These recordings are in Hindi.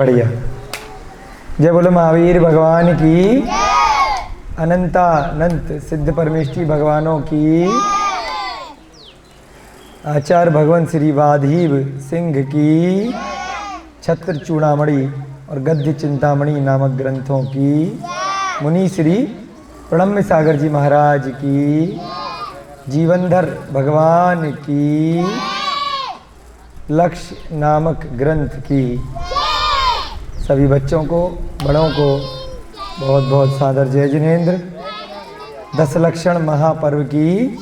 बढ़िया। जय बोलो महावीर भगवान की, अनंत सिद्ध परमेष्ठी भगवानों की, आचार्य भगवान श्री वाधीव सिंह की, छत्र चूड़ामणि और गद्य चिंतामणि नामक ग्रंथों की, मुनि श्री प्रणम्य सागर जी महाराज की, जीवनधर भगवान की, लक्ष्य नामक ग्रंथ की, सभी बच्चों को, बड़ों को बहुत बहुत सादर जय जिनेन्द्र। 10 लक्षण महापर्व की,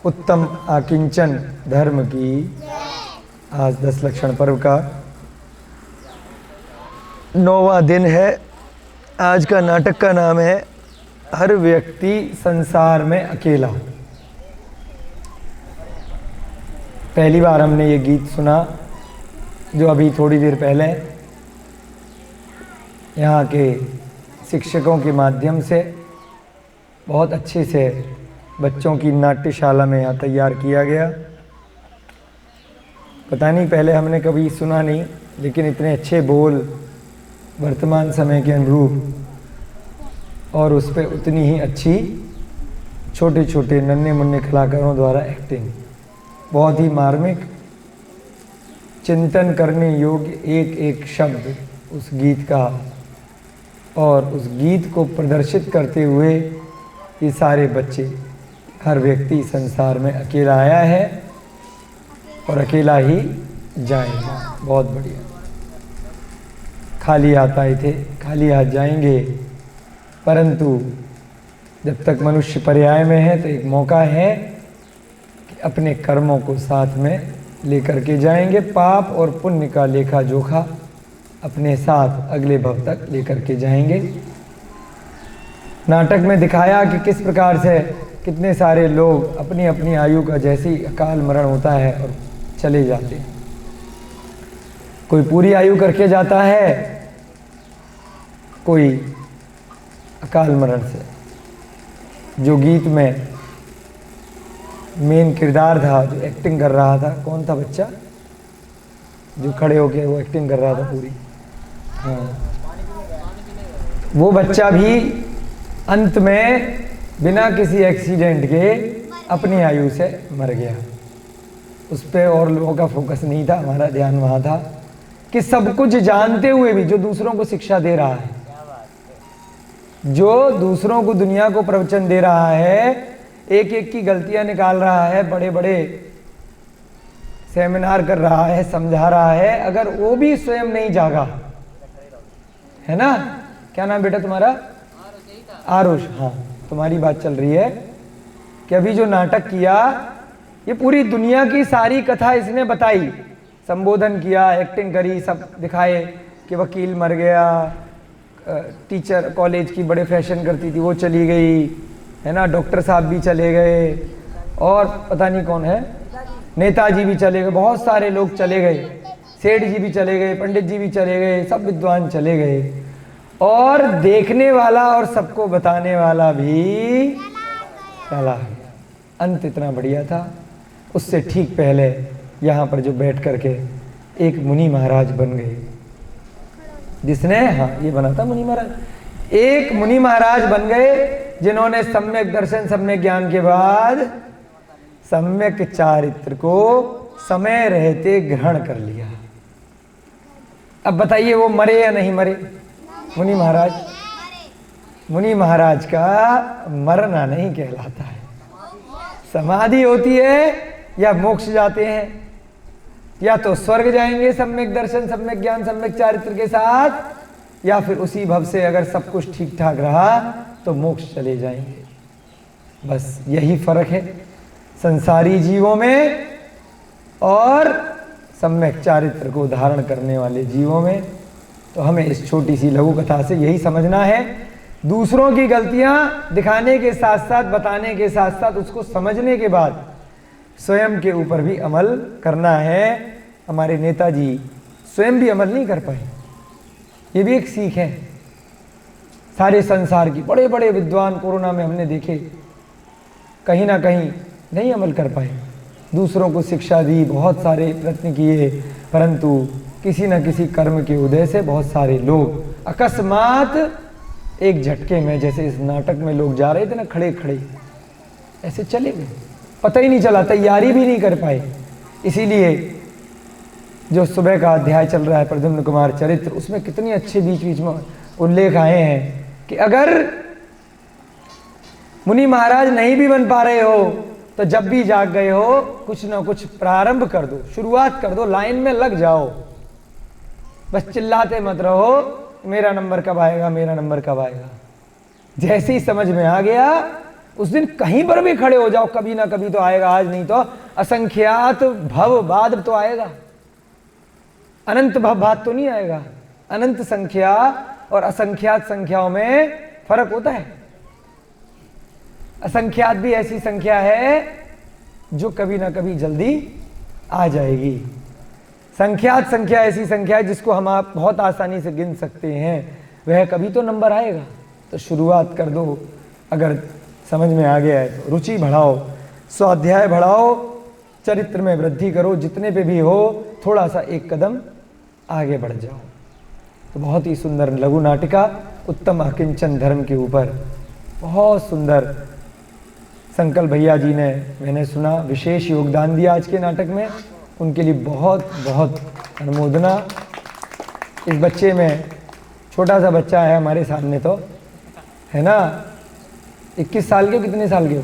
उत्तम आकिंचन धर्म की, आज 10 लक्षण पर्व का 9वां दिन है। आज का नाटक का नाम है हर व्यक्ति संसार में अकेला। पहली बार हमने ये गीत सुना जो अभी थोड़ी देर पहले यहाँ के शिक्षकों के माध्यम से बहुत अच्छे से बच्चों की नाट्यशाला में यहाँ तैयार किया गया। पता नहीं पहले हमने कभी सुना नहीं, लेकिन इतने अच्छे बोल वर्तमान समय के अनुरूप और उस पर उतनी ही अच्छी छोटे छोटे नन्हे मुन्ने कलाकारों द्वारा एक्टिंग, बहुत ही मार्मिक, चिंतन करने योग्य एक एक शब्द उस गीत का, और उस गीत को प्रदर्शित करते हुए ये सारे बच्चे, हर व्यक्ति संसार में अकेला आया है और अकेला ही जाएगा। बहुत बढ़िया। खाली हाथ आए थे, खाली हाथ जाएंगे, परंतु जब तक मनुष्य पर्याय में है तो एक मौका है कि अपने कर्मों को साथ में लेकर के जाएंगे। पाप और पुण्य का लेखा जोखा अपने साथ अगले भव तक लेकर के जाएंगे। नाटक में दिखाया कि किस प्रकार से कितने सारे लोग अपनी अपनी आयु का जैसे ही अकाल मरण होता है और चले जाते हैं। कोई पूरी आयु करके जाता है, कोई अकाल मरण से। जो गीत में मेन किरदार था, जो एक्टिंग कर रहा था, कौन था बच्चा जो खड़े होके वो एक्टिंग कर रहा था पूरी? हाँ, वो बच्चा भी अंत में बिना किसी एक्सीडेंट के अपनी आयु से मर गया। उस पर और लोगों का फोकस नहीं था, हमारा ध्यान वहाँ था कि सब कुछ जानते हुए भी जो दूसरों को शिक्षा दे रहा है, जो दूसरों को दुनिया को प्रवचन दे रहा है, एक एक की गलतियां निकाल रहा है, बड़े बड़े सेमिनार कर रहा है, समझा रहा है, अगर वो भी स्वयं नहीं जागा, है ना? क्या नाम बेटा तुम्हारा? आरुष। हाँ, तुम्हारी बात चल रही है कि अभी जो नाटक किया, ये पूरी दुनिया की सारी कथा इसने बताई, संबोधन किया, एक्टिंग करी, सब दिखाए कि वकील मर गया, टीचर कॉलेज की बड़े फैशन करती थी वो चली गई, है ना, डॉक्टर साहब भी चले गए, और पता नहीं कौन है, नेताजी भी चले गए, बहुत सारे लोग चले गए, सेठ जी भी चले गए, पंडित जी भी चले गए, सब विद्वान चले गए, और देखने वाला और सबको बताने वाला भी चला गया। अंत इतना बढ़िया था। उससे ठीक पहले यहाँ पर जो बैठ करके एक मुनि महाराज बन गए, जिसने, हाँ ये बना था मुनि महाराज, एक मुनि महाराज बन गए जिन्होंने सम्यक दर्शन सम्यक ज्ञान के बाद सम्यक चारित्र को समय रहते ग्रहण कर लिया। अब बताइए वो मरे या नहीं मरे? मुनि महाराज, मुनि महाराज का मरना नहीं कहलाता है। समाधि होती है या मोक्ष जाते हैं, या तो स्वर्ग जाएंगे सम्यक दर्शन सम्यक ज्ञान सम्यक चारित्र के साथ, या फिर उसी भव से अगर सब कुछ ठीक ठाक रहा तो मोक्ष चले जाएंगे। बस यही फर्क है संसारी जीवों में और सम्यक चारित्र को धारण करने वाले जीवों में। तो हमें इस छोटी सी लघु कथा से यही समझना है, दूसरों की गलतियां दिखाने के साथ साथ, बताने के साथ साथ, उसको समझने के बाद स्वयं के ऊपर भी अमल करना है। हमारे नेताजी स्वयं भी अमल नहीं कर पाए, ये भी एक सीख है। सारे संसार की बड़े बड़े विद्वान कोरोना में हमने देखे, कहीं ना कहीं नहीं अमल कर पाए, दूसरों को शिक्षा दी, बहुत सारे प्रयत्न किए, परंतु किसी न किसी कर्म के उदय से बहुत सारे लोग अकस्मात एक झटके में, जैसे इस नाटक में लोग जा रहे थे ना खड़े खड़े, ऐसे चले गए, पता ही नहीं चला, तैयारी भी नहीं कर पाए। इसीलिए जो सुबह का अध्याय चल रहा है प्रद्युम्न कुमार चरित्र, उसमें कितनी अच्छे बीच बीच में उल्लेख आए हैं कि अगर मुनि महाराज नहीं भी बन पा रहे हो तो जब भी जाग गए हो कुछ ना कुछ प्रारंभ कर दो, शुरुआत कर दो, लाइन में लग जाओ, बस चिल्लाते मत रहो मेरा नंबर कब आएगा, मेरा नंबर कब आएगा। जैसे ही समझ में आ गया उस दिन कहीं पर भी खड़े हो जाओ, कभी ना कभी तो आएगा, आज नहीं तो असंख्यात भव बाद तो आएगा, अनंत भव बाद तो नहीं आएगा। अनंत संख्या और असंख्यात संख्याओं में फर्क होता है। असंख्यात भी ऐसी संख्या है जो कभी ना कभी जल्दी आ जाएगी। संख्यात संख्या ऐसी संख्या है जिसको हम आप बहुत आसानी से गिन सकते हैं, वह कभी तो नंबर आएगा। तो शुरुआत कर दो, अगर समझ में आ गया है तो रुचि बढ़ाओ, स्वाध्याय बढ़ाओ, चरित्र में वृद्धि करो, जितने पे भी हो थोड़ा सा एक कदम आगे बढ़ जाओ। तो बहुत ही सुंदर लघु नाटिका उत्तम अकिंचन धर्म के ऊपर बहुत सुंदर संकल्प भैया जी ने, मैंने सुना, विशेष योगदान दिया आज के नाटक में, उनके लिए बहुत बहुत अनुमोदना। इस बच्चे में, छोटा सा बच्चा है हमारे सामने तो, है ना, 21 साल के, कितने साल के हो?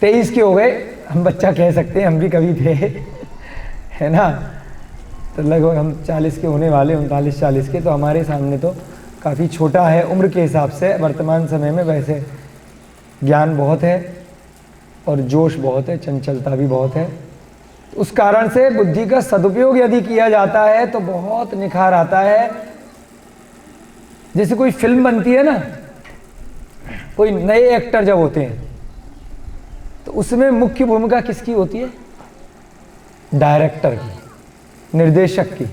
23 के हो गए, हम बच्चा कह सकते हैं, हम भी कभी थे, है ना। तो लगभग हम 40 के होने वाले, 39-40 के, तो हमारे सामने तो काफ़ी छोटा है उम्र के हिसाब से वर्तमान समय में। वैसे ज्ञान बहुत है और जोश बहुत है, चंचलता भी बहुत है। उस कारण से बुद्धि का सदुपयोग यदि किया जाता है तो बहुत निखार आता है। जैसे कोई फिल्म बनती है ना, कोई नए एक्टर जब होते हैं तो उसमें मुख्य भूमिका किसकी होती है? डायरेक्टर की, निर्देशक की।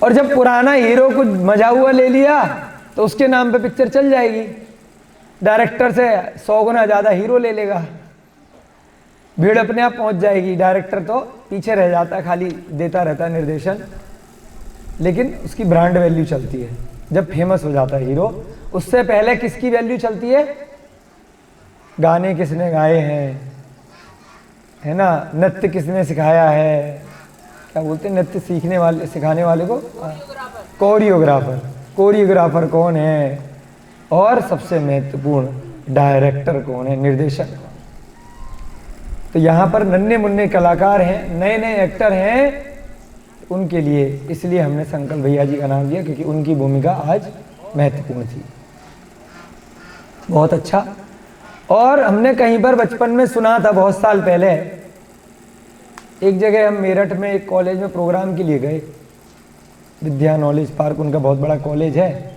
और जब पुराना हीरो को मजा हुआ ले लिया तो उसके नाम पे पिक्चर चल जाएगी, डायरेक्टर से 100 गुना ज़्यादा हीरो ले लेगा, भीड़ अपने आप पहुंच जाएगी। डायरेक्टर तो पीछे रह जाता है, खाली देता रहता है निर्देशन, लेकिन उसकी ब्रांड वैल्यू चलती है जब फेमस हो जाता है हीरो। उससे पहले किसकी वैल्यू चलती है? गाने किसने गाए हैं, है ना, नृत्य किसने सिखाया है, क्या बोलते हैं नृत्य सीखने वाले, सिखाने वाले को कोरियोग्राफर। कोरियोग्राफर कौन है? और सबसे महत्वपूर्ण डायरेक्टर कौन है? निर्देशक। तो यहाँ पर नन्हे मुन्ने कलाकार हैं, नए नए एक्टर हैं, उनके लिए इसलिए हमने संकल्प भैया जी का नाम दिया, क्योंकि उनकी भूमिका आज महत्वपूर्ण थी। बहुत अच्छा। और हमने कहीं पर बचपन में सुना था, बहुत साल पहले, एक जगह हम मेरठ में एक कॉलेज में प्रोग्राम के लिए गए, विद्या नॉलेज पार्क उनका बहुत बड़ा कॉलेज है,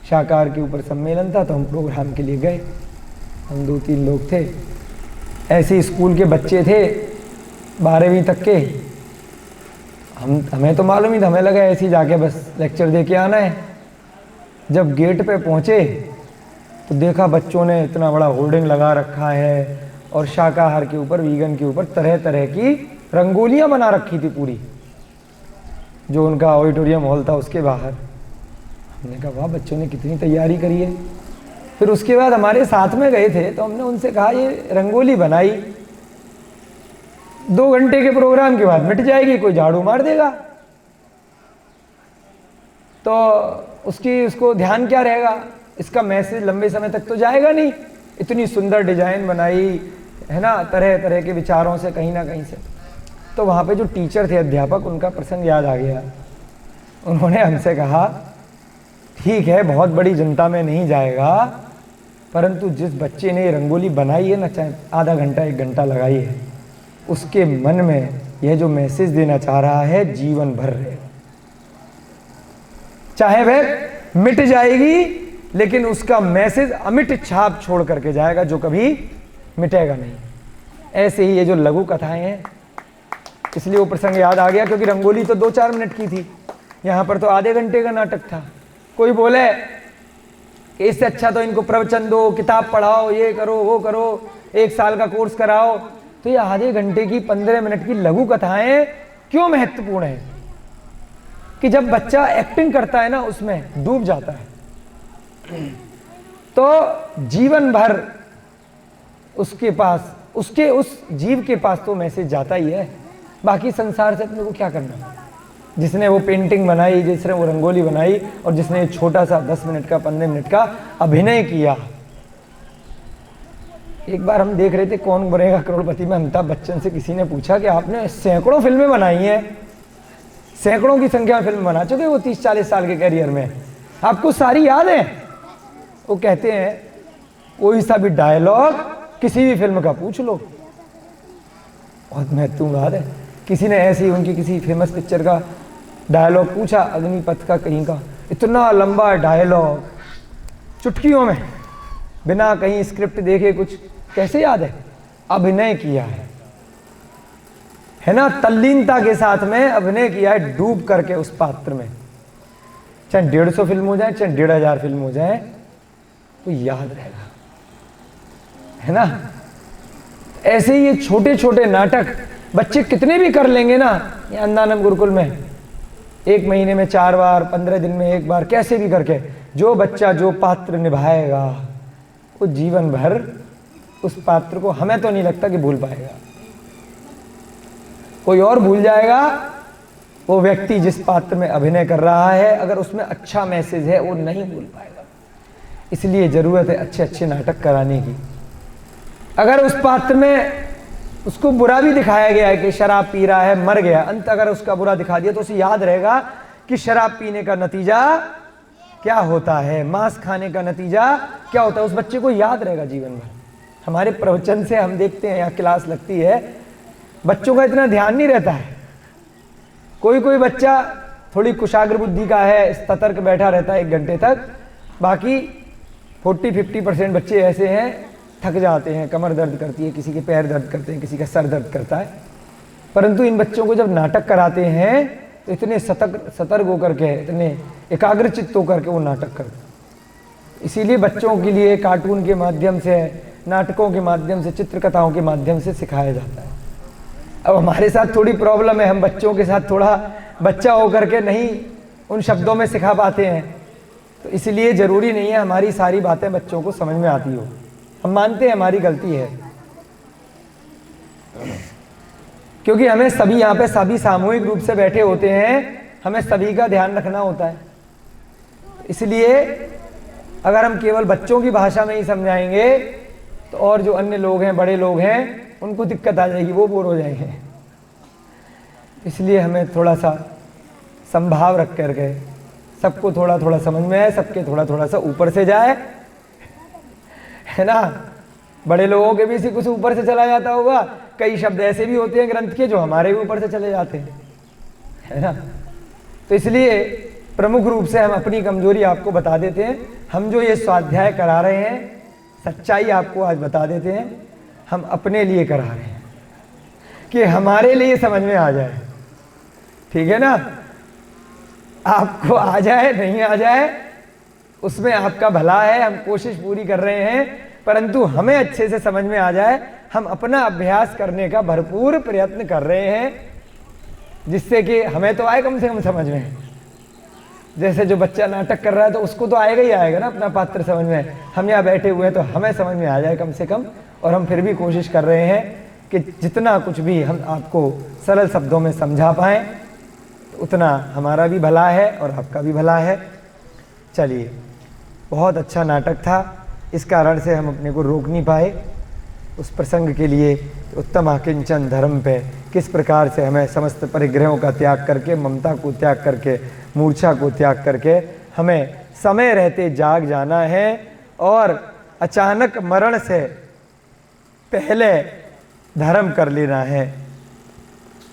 शाकार के ऊपर सम्मेलन था, तो हम प्रोग्राम के लिए गए। हम 2-3 लोग थे, ऐसे स्कूल के बच्चे थे 12वीं तक के। हमें तो मालूम ही था, हमें लगा ऐसे ही जाके बस लेक्चर दे के आना है। जब गेट पे पहुँचे तो देखा बच्चों ने इतना बड़ा होर्डिंग लगा रखा है और शाकाहार के ऊपर, वीगन के ऊपर तरह तरह की रंगोलियाँ बना रखी थी पूरी, जो उनका ऑडिटोरियम हॉल था उसके बाहर। हमने कहा वाह, बच्चों ने कितनी तैयारी करी है। फिर उसके बाद हमारे साथ में गए थे तो हमने उनसे कहा ये रंगोली बनाई 2 घंटे के प्रोग्राम के बाद मिट जाएगी, कोई झाड़ू मार देगा, तो उसको ध्यान क्या रहेगा, इसका मैसेज लंबे समय तक तो जाएगा नहीं। इतनी सुंदर डिजाइन बनाई है ना, तरह तरह के विचारों से कहीं ना कहीं से। तो वहाँ पे जो टीचर थे, अध्यापक, उनका प्रसंग याद आ गया। उन्होंने हमसे कहा ठीक है, बहुत बड़ी जनता में नहीं जाएगा, परंतु जिस बच्चे ने ये रंगोली बनाई है ना, चाहे आधा घंटा 1 घंटा लगाई है, उसके मन में यह जो मैसेज देना चाह रहा है जीवन भर रहेगा। चाहे वह मिट जाएगी, लेकिन उसका मैसेज अमिट छाप छोड़ करके जाएगा, जो कभी मिटेगा नहीं। ऐसे ही ये जो लघु कथाएं हैं, इसलिए वो प्रसंग याद आ गया, क्योंकि रंगोली तो 2-4 मिनट की थी, यहाँ पर तो आधे घंटे का नाटक था। कोई बोले इससे अच्छा तो इनको प्रवचन दो, किताब पढ़ाओ, ये करो वो करो, 1 साल का कोर्स कराओ, तो ये आधे घंटे की 15 मिनट की लघु कथाएं क्यों महत्वपूर्ण है कि जब बच्चा एक्टिंग करता है ना उसमें डूब जाता है, तो जीवन भर उसके पास, उसके उस जीव के पास तो मैसेज जाता ही है। बाकी संसार से अपने को क्या करना। जिसने वो पेंटिंग बनाई, जिसने वो रंगोली बनाई, और जिसने छोटा सा 10 मिनट का 15 मिनट का अभिनय किया। एक बार हम देख रहे थे कौन बनेगा करोड़पति में, अमिताभ बच्चन से किसी ने पूछा कि आपने सैकड़ों फिल्में बनाई हैं, सैकड़ों की संख्या में फिल्म बना चुके वो 30-40 साल के करियर में, आपको सारी याद है? वो कहते हैं कोई सा भी डायलॉग किसी भी फिल्म का पूछ लो, बहुत महत्वपूर्ण बात है। किसी ने ऐसी उनकी किसी फेमस पिक्चर का डायलॉग पूछा, अग्निपथ का कहीं का, इतना लंबा डायलॉग चुटकियों में, बिना कहीं स्क्रिप्ट देखे कुछ, कैसे याद है? अभिनय किया है ना, तल्लीनता के साथ में अभिनय किया है, डूब करके उस पात्र में। चाहे 150 फिल्म हो जाए, चाहे 1500 फिल्म हो जाए, तो याद रहेगा, है ना। ऐसे ही ये छोटे छोटे नाटक बच्चे कितने भी कर लेंगे ना, ये अंधानंद गुरुकुल में 1 महीने में 4 बार, 15 दिन में 1 बार, कैसे भी करके जो बच्चा जो पात्र निभाएगा वो जीवन भर उस पात्र को, हमें तो नहीं लगता कि भूल पाएगा। कोई और भूल जाएगा, वो व्यक्ति जिस पात्र में अभिनय कर रहा है, अगर उसमें अच्छा मैसेज है वो नहीं भूल पाएगा। इसलिए जरूरत है अच्छे अच्छे नाटक कराने की। अगर उस पात्र में उसको बुरा भी दिखाया गया है कि शराब पी रहा है, मर गया, अंत अगर उसका बुरा दिखा दिया तो उसे याद रहेगा कि शराब पीने का नतीजा क्या होता है, मांस खाने का नतीजा क्या होता है, उस बच्चे को याद रहेगा जीवन भर। हमारे प्रवचन से हम देखते हैं, यहाँ क्लास लगती है, बच्चों का इतना ध्यान नहीं रहता है। कोई कोई बच्चा थोड़ी कुशाग्र बुद्धि का है, सतर्क बैठा रहता है 1 घंटे तक, बाकी 40-50% बच्चे ऐसे हैं थक जाते हैं, कमर दर्द करती है, किसी के पैर दर्द करते हैं, किसी का सर दर्द करता है। परंतु इन बच्चों को जब नाटक कराते हैं तो इतने सतर्क होकर के, इतने एकाग्रचित्त होकर के वो नाटक करते। इसीलिए बच्चों के लिए कार्टून के माध्यम से, नाटकों के माध्यम से, चित्रकथाओं के माध्यम से सिखाया जाता है। अब हमारे साथ थोड़ी प्रॉब्लम है, हम बच्चों के साथ थोड़ा बच्चा होकर के नहीं उन शब्दों में सिखा पाते हैं, तो इसलिए ज़रूरी नहीं है हमारी सारी बातें बच्चों को समझ में आती हो। हम मानते हैं हमारी गलती है, क्योंकि हमें सभी यहाँ पे सभी सामूहिक रूप से बैठे होते हैं, हमें सभी का ध्यान रखना होता है। इसलिए अगर हम केवल बच्चों की भाषा में ही समझाएंगे तो और जो अन्य लोग हैं, बड़े लोग हैं, उनको दिक्कत आ जाएगी, वो बोर हो जाएंगे। इसलिए हमें थोड़ा सा संभाव रख करके सबको थोड़ा थोड़ा समझ में आए, सबके थोड़ा थोड़ा सा ऊपर से जाए, है ना। बड़े लोगों के भी इसी कुछ ऊपर से चला जाता होगा, कई शब्द ऐसे भी होते हैं ग्रंथ के जो हमारे भी ऊपर से चले जाते हैं, है ना। तो इसलिए प्रमुख रूप से हम अपनी कमजोरी आपको बता देते हैं। हम जो ये स्वाध्याय करा रहे हैं, सच्चाई आपको आज बता देते हैं, हम अपने लिए करा रहे हैं कि हमारे लिए समझ में आ जाए, ठीक है ना। आपको आ जाए नहीं आ जाए उसमें आपका भला है, हम कोशिश पूरी कर रहे हैं, परंतु हमें अच्छे से समझ में आ जाए, हम अपना अभ्यास करने का भरपूर प्रयत्न कर रहे हैं, जिससे कि हमें तो आए कम से कम समझ में। जैसे जो बच्चा नाटक कर रहा है तो उसको तो आएगा ही आएगा ना अपना पात्र समझ में, हम यहाँ बैठे हुए हैं तो हमें समझ में आ जाए कम से कम। और हम फिर भी कोशिश कर रहे हैं कि जितना कुछ भी हम आपको सरल शब्दों में समझा पाएँ, उतना हमारा भी भला है और आपका भी भला है। चलिए, बहुत अच्छा नाटक था, इस कारण से हम अपने को रोक नहीं पाए। उस प्रसंग के लिए उत्तम आकिंचन धर्म पे किस प्रकार से हमें समस्त परिग्रहों का त्याग करके, ममता को त्याग करके, मूर्छा को त्याग करके हमें समय रहते जाग जाना है और अचानक मरण से पहले धर्म कर लेना है।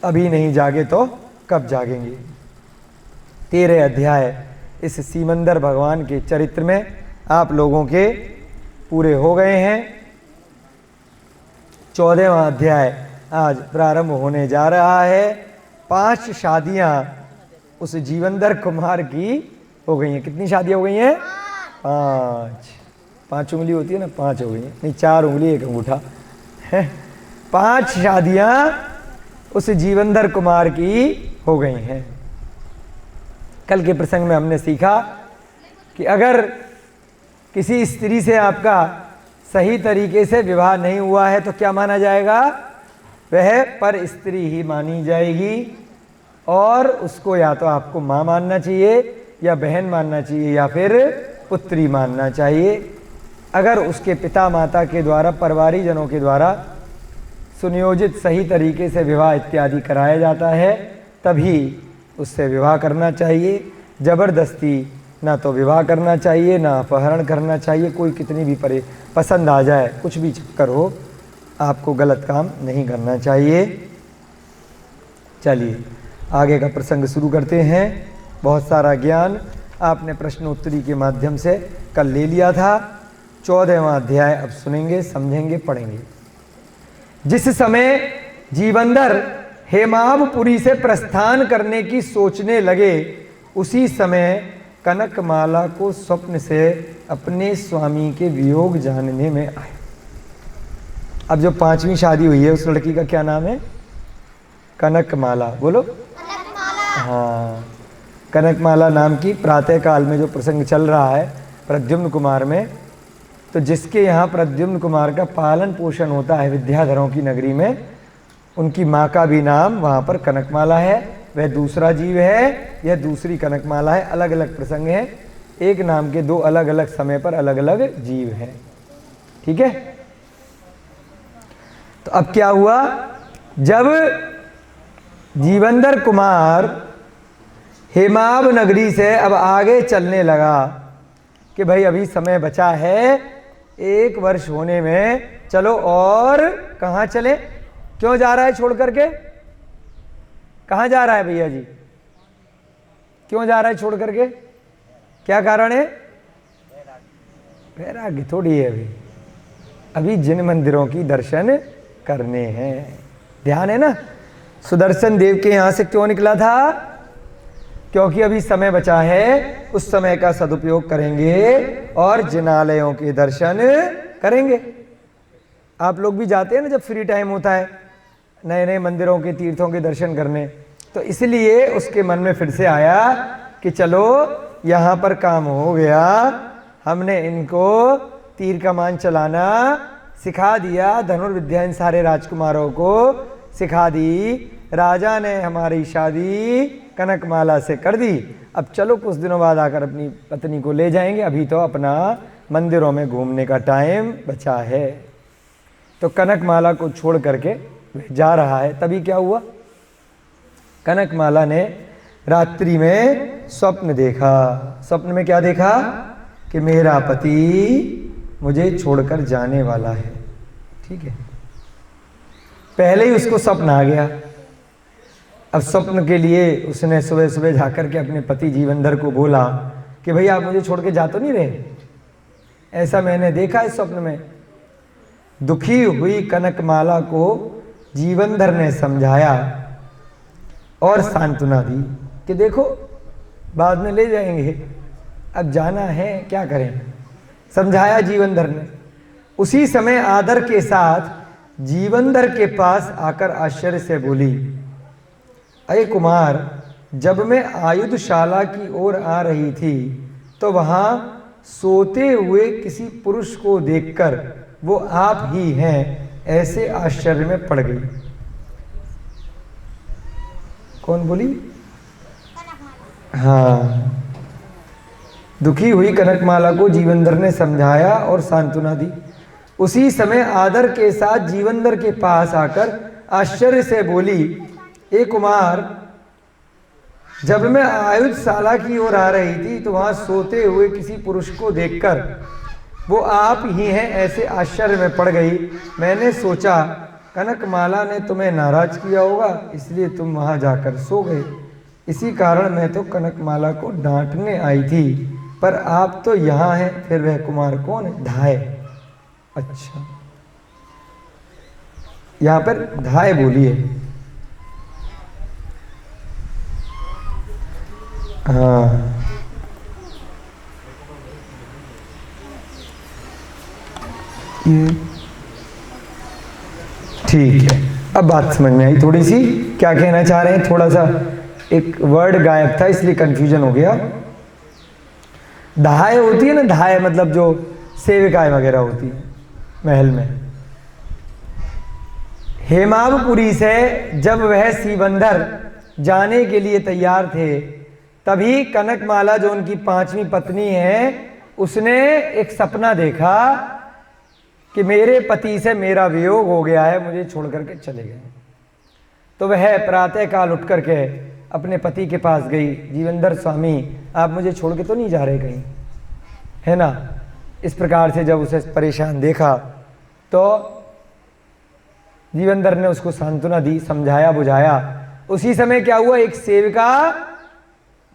अभी नहीं जागे तो कब जागेंगे। 13 अध्याय इस सीमंदर भगवान के चरित्र में आप लोगों के पूरे हो गए हैं। 14वां अध्याय आज प्रारंभ होने जा रहा है। 5 शादियां उस जीवंदर कुमार की हो गई हैं। कितनी शादियां हो गई हैं? 5 उंगली होती है ना, 5 हो गई हैं, नहीं 4 उंगली 1 अंगूठा है। 5 शादियां उस जीवंधर कुमार की हो गई हैं। कल के प्रसंग में हमने सीखा कि अगर किसी स्त्री से आपका सही तरीके से विवाह नहीं हुआ है तो क्या माना जाएगा? वह पर स्त्री ही मानी जाएगी और उसको या तो आपको माँ मानना चाहिए या बहन मानना चाहिए या फिर पुत्री मानना चाहिए। अगर उसके पिता माता के द्वारा, परिवारिक जनों के द्वारा सुनियोजित सही तरीके से विवाह इत्यादि कराया जाता है तभी उससे विवाह करना चाहिए। जबरदस्ती ना तो विवाह करना चाहिए, ना अपहरण करना चाहिए। कोई कितनी भी पसंद आ जाए, कुछ भी चक्कर हो, आपको गलत काम नहीं करना चाहिए। चलिए आगे का प्रसंग शुरू करते हैं। बहुत सारा ज्ञान आपने प्रश्नोत्तरी के माध्यम से कल ले लिया था। 14वां अध्याय अब सुनेंगे, समझेंगे, पढ़ेंगे। जिस समय जीवंधर हेमाबपुरी से प्रस्थान करने की सोचने लगे उसी समय कनकमाला को स्वप्न से अपने स्वामी के वियोग जानने में आए। अब जो 5वीं शादी हुई है उस लड़की का क्या नाम है? कनकमाला। बोलो कनकमाला। हाँ, कनकमाला नाम की प्रातः काल में जो प्रसंग चल रहा है प्रद्युम्न कुमार में, तो जिसके यहाँ प्रद्युम्न कुमार का पालन पोषण होता है विद्याधरों की नगरी में, उनकी माँ का भी नाम वहाँ पर कनकमाला है। वह दूसरा जीव है, यह दूसरी कनकमाला है। अलग अलग प्रसंग हैं, एक नाम के दो अलग अलग समय पर अलग अलग जीव हैं। ठीक है। तो अब क्या हुआ, जब जीवंधर कुमार हेमाब नगरी से अब आगे चलने लगा कि भाई अभी समय बचा है 1 वर्ष होने में, चलो और कहाँ चले? क्यों जा रहा है छोड़ करके? कहाँ जा रहा है भैया जी? क्यों जा रहा है छोड़ करके? क्या कारण है? वैराग्य थोड़ी है अभी जिन मंदिरों की दर्शन करने हैं। ध्यान है ना? सुदर्शन देव के यहाँ से क्यों निकला था? क्योंकि अभी समय बचा है, उस समय का सदुपयोग करेंगे और जिनालयों के दर्शन करेंगे। आप लोग भी जाते हैं ना जब फ्री टाइम होता है नए नए मंदिरों के, तीर्थों के दर्शन करने, तो इसलिए उसके मन में फिर से आया कि चलो यहाँ पर काम हो गया, हमने इनको तीर कमान चलाना सिखा दिया, धनुर्विद्या इन सारे राजकुमारों को सिखा दी, राजा ने हमारी शादी कनकमाला से कर दी। अब चलो कुछ दिनों बाद आकर अपनी पत्नी को ले जाएंगे, अभी तो अपना मंदिरों में घूमने का टाइम बचा है। तो कनकमाला को छोड़ करके जा रहा है। तभी क्या हुआ, कनकमाला ने रात्रि में स्वप्न देखा। स्वप्न में क्या देखा कि मेरा पति मुझे छोड़कर जाने वाला है। ठीक है, पहले ही उसको स्वप्न आ गया। अब स्वप्न के लिए उसने सुबह सुबह जाकर के अपने पति जीवंधर को बोला कि भाई आप मुझे छोड़ के जा तो नहीं रहे? ऐसा मैंने देखा है स्वप्न में। दुखी हुई कनकमाला को जीवंधर ने समझाया और सांत्वना दी कि देखो बाद में ले जाएंगे, अब जाना है, क्या करें। समझाया जीवंधर ने। उसी समय आदर के साथ जीवंधर के पास आकर आश्चर्य से बोली, अरे कुमार, जब मैं आयुधशाला की ओर आ रही थी तो वहां सोते हुए किसी पुरुष को देखकर वो आप ही हैं ऐसे आश्चर्य में पड़ गई। कौन बोली? हाँ, दुखी हुई कनकमाला को जीवंधर ने समझाया और सांत्वना दी। उसी समय आदर के साथ जीवंधर के पास आकर आश्चर्य से बोली, ए कुमार, जब मैं आयुधशाला की ओर आ रही थी तो वहां सोते हुए किसी पुरुष को देखकर वो आप ही हैं ऐसे आश्चर्य में पड़ गई। मैंने सोचा कनकमाला ने तुम्हें नाराज किया होगा, इसलिए तुम वहां जाकर सो गए। इसी कारण मैं तो कनकमाला को डांटने आई थी, पर आप तो यहाँ हैं। फिर वह कुमार कौन है? धाय। अच्छा, यहाँ पर धाय बोली है। हाँ, ये ठीक है। अब बात समझ में आई थोड़ी सी, क्या कहना चाह रहे हैं, थोड़ा सा एक वर्ड गायब था इसलिए कंफ्यूजन हो गया। धाय होती है ना, धाय मतलब जो सेविकाएं वगैरह होती है महल में। हेमावपुरी से जब वह सीबंदर जाने के लिए तैयार थे, तभी कनकमाला जो उनकी 5वीं पत्नी है, उसने एक सपना देखा कि मेरे पति से मेरा वियोग हो गया है, मुझे छोड़ करके चले गए। तो वह प्रातःकाल उठ करके अपने पति के पास गई, जीवंदर स्वामी आप मुझे छोड़ के तो नहीं जा रहे कहीं, है ना। इस प्रकार से जब उसे परेशान देखा तो जीवंदर ने उसको सांत्वना दी, समझाया बुझाया। उसी समय क्या हुआ, एक सेविका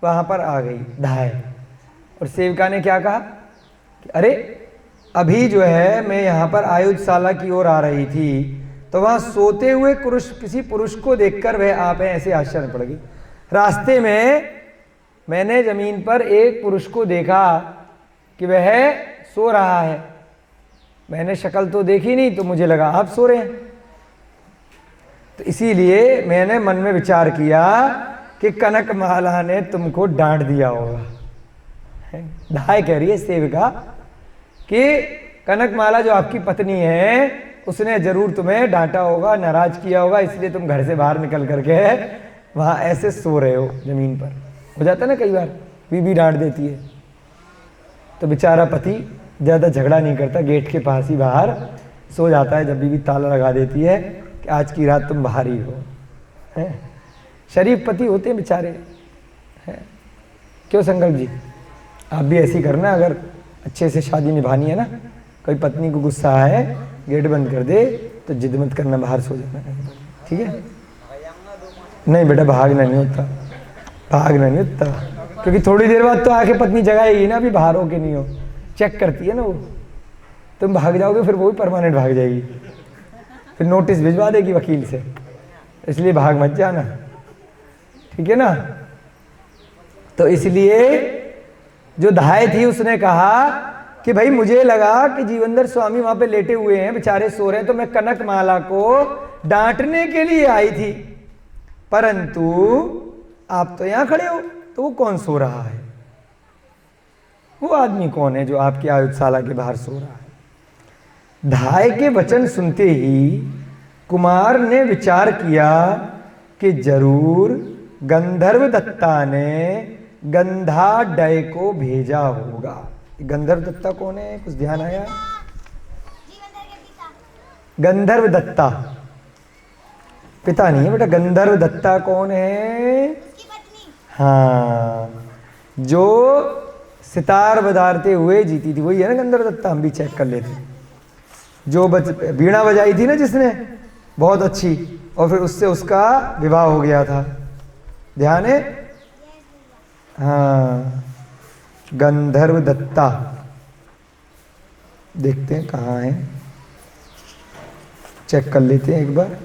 वहां पर आ गई, धाय, और सेविका ने क्या कहा कि अरे अभी जो है मैं यहाँ पर आयुधशाला की ओर आ रही थी, तो वहाँ सोते हुए किसी पुरुष को देखकर वह आप ऐसे आश्चर्य पड़ गई। रास्ते में मैंने जमीन पर एक पुरुष को देखा कि वह सो रहा है, मैंने शक्ल तो देखी नहीं, तो मुझे लगा आप सो रहे हैं, तो इसीलिए मैंने मन में विचार किया कि कनकमाला ने तुमको डांट दिया होगा। धाय कह रही है सेविका कि कनकमाला जो आपकी पत्नी है, उसने जरूर तुम्हें डांटा होगा, नाराज किया होगा, इसलिए तुम घर से बाहर निकल करके वहां ऐसे सो रहे हो जमीन पर। हो जाता ना कई बार, बीवी डांट देती है तो बेचारा पति ज्यादा झगड़ा नहीं करता, गेट के पास ही बाहर सो जाता है, जब बीवी ताला लगा देती है कि आज की रात तुम बाहर ही हो। शरीफ पति होते हैं बेचारे, क्यों संकल्प जी, आप भी ऐसी करना, अगर अच्छे से शादी निभानी है ना, कोई पत्नी को गुस्सा है गेट बंद कर दे तो जिद मत करना, बाहर सो जाना, ठीक है। नहीं बेटा भागना नहीं होता, भागना नहीं होता, क्योंकि थोड़ी देर बाद तो आके पत्नी जगाएगी ना, अभी बाहर हो के नहीं हो, चेक करती है ना वो। तुम भाग जाओगे फिर वो भी परमानेंट भाग जाएगी, फिर नोटिस भिजवा देगी वकील से, इसलिए भाग मत जाना, ठीक है ना। तो इसलिए जो धाय थी उसने कहा कि भाई मुझे लगा कि जीवंदर स्वामी वहां पे लेटे हुए हैं, बेचारे सो रहे हैं, तो मैं कनकमाला को डांटने के लिए आई थी, परंतु आप तो यहां खड़े हो, तो वो कौन सो रहा है, वो आदमी कौन है जो आपकी आयुधशाला के बाहर सो रहा है। धाय के वचन सुनते ही कुमार ने विचार किया कि जरूर गंधर्व दत्ता ने गंधाडय को भेजा होगा। गंधर्व दत्ता कौन है, कुछ ध्यान आया? गंधर्व दत्ता पिता नहीं है बेटा, गंधर्व दत्ता कौन है? हाँ, जो सितार बजाते हुए जीती थी वही है ना गंधर्व दत्ता, हम भी चेक कर लेते। जो वीणा बजाई थी ना जिसने बहुत अच्छी, और फिर उससे उसका विवाह हो गया था, ध्यान है? हाँ, गंधर्व दत्ता, देखते हैं कहाँ है, चेक कर लेते हैं एक बार।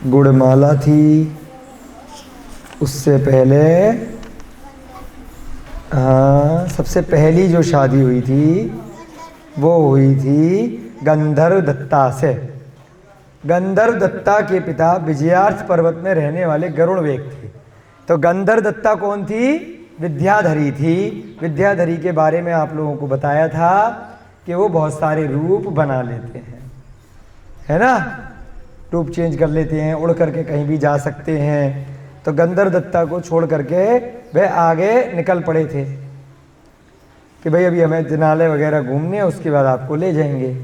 गुड़माला थी, उससे पहले हाँ सबसे पहली जो शादी हुई थी वो हुई थी गंधर्व दत्ता से। गंधर्व दत्ता के पिता विजयार्थ पर्वत में रहने वाले गरुड़ वेग थे। तो गंधर्व दत्ता कौन थी? विद्याधरी थी। विद्याधरी के बारे में आप लोगों को बताया था कि वो बहुत सारे रूप बना लेते हैं, है ना, रूप चेंज कर लेते हैं, उड़ करके कहीं भी जा सकते हैं। तो गंधर्व दत्ता को छोड़ करके वह आगे निकल पड़े थे कि भाई अभी हमें जिनालय वगैरह घूमने, उसके बाद आपको ले जाएंगे।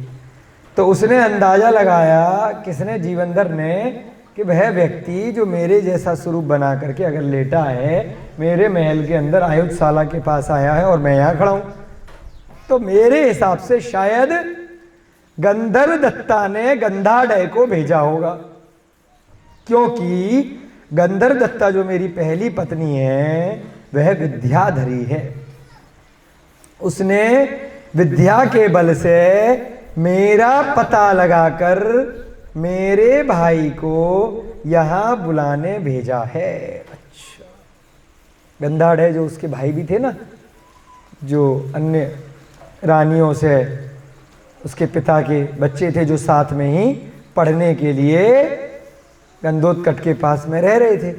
तो उसने अंदाजा लगाया, किसने? जीवंदर ने, कि वह व्यक्ति जो मेरे जैसा स्वरूप बना करके अगर लेटा है मेरे महल के अंदर आयुधशाला के पास आया है और मैं यहाँ खड़ा हूं, तो मेरे हिसाब से शायद गंधर्व दत्ता ने गंधाडय को भेजा होगा, क्योंकि गंधर्व दत्ता जो मेरी पहली पत्नी है वह विद्याधरी है। उसने विद्या के बल से मेरा पता लगाकर मेरे भाई को यहां बुलाने भेजा है। अच्छा, गंधाडय जो उसके भाई भी थे ना, जो अन्य रानियों से उसके पिता के बच्चे थे जो साथ में ही पढ़ने के लिए गंधोत्कच के पास में रह रहे थे।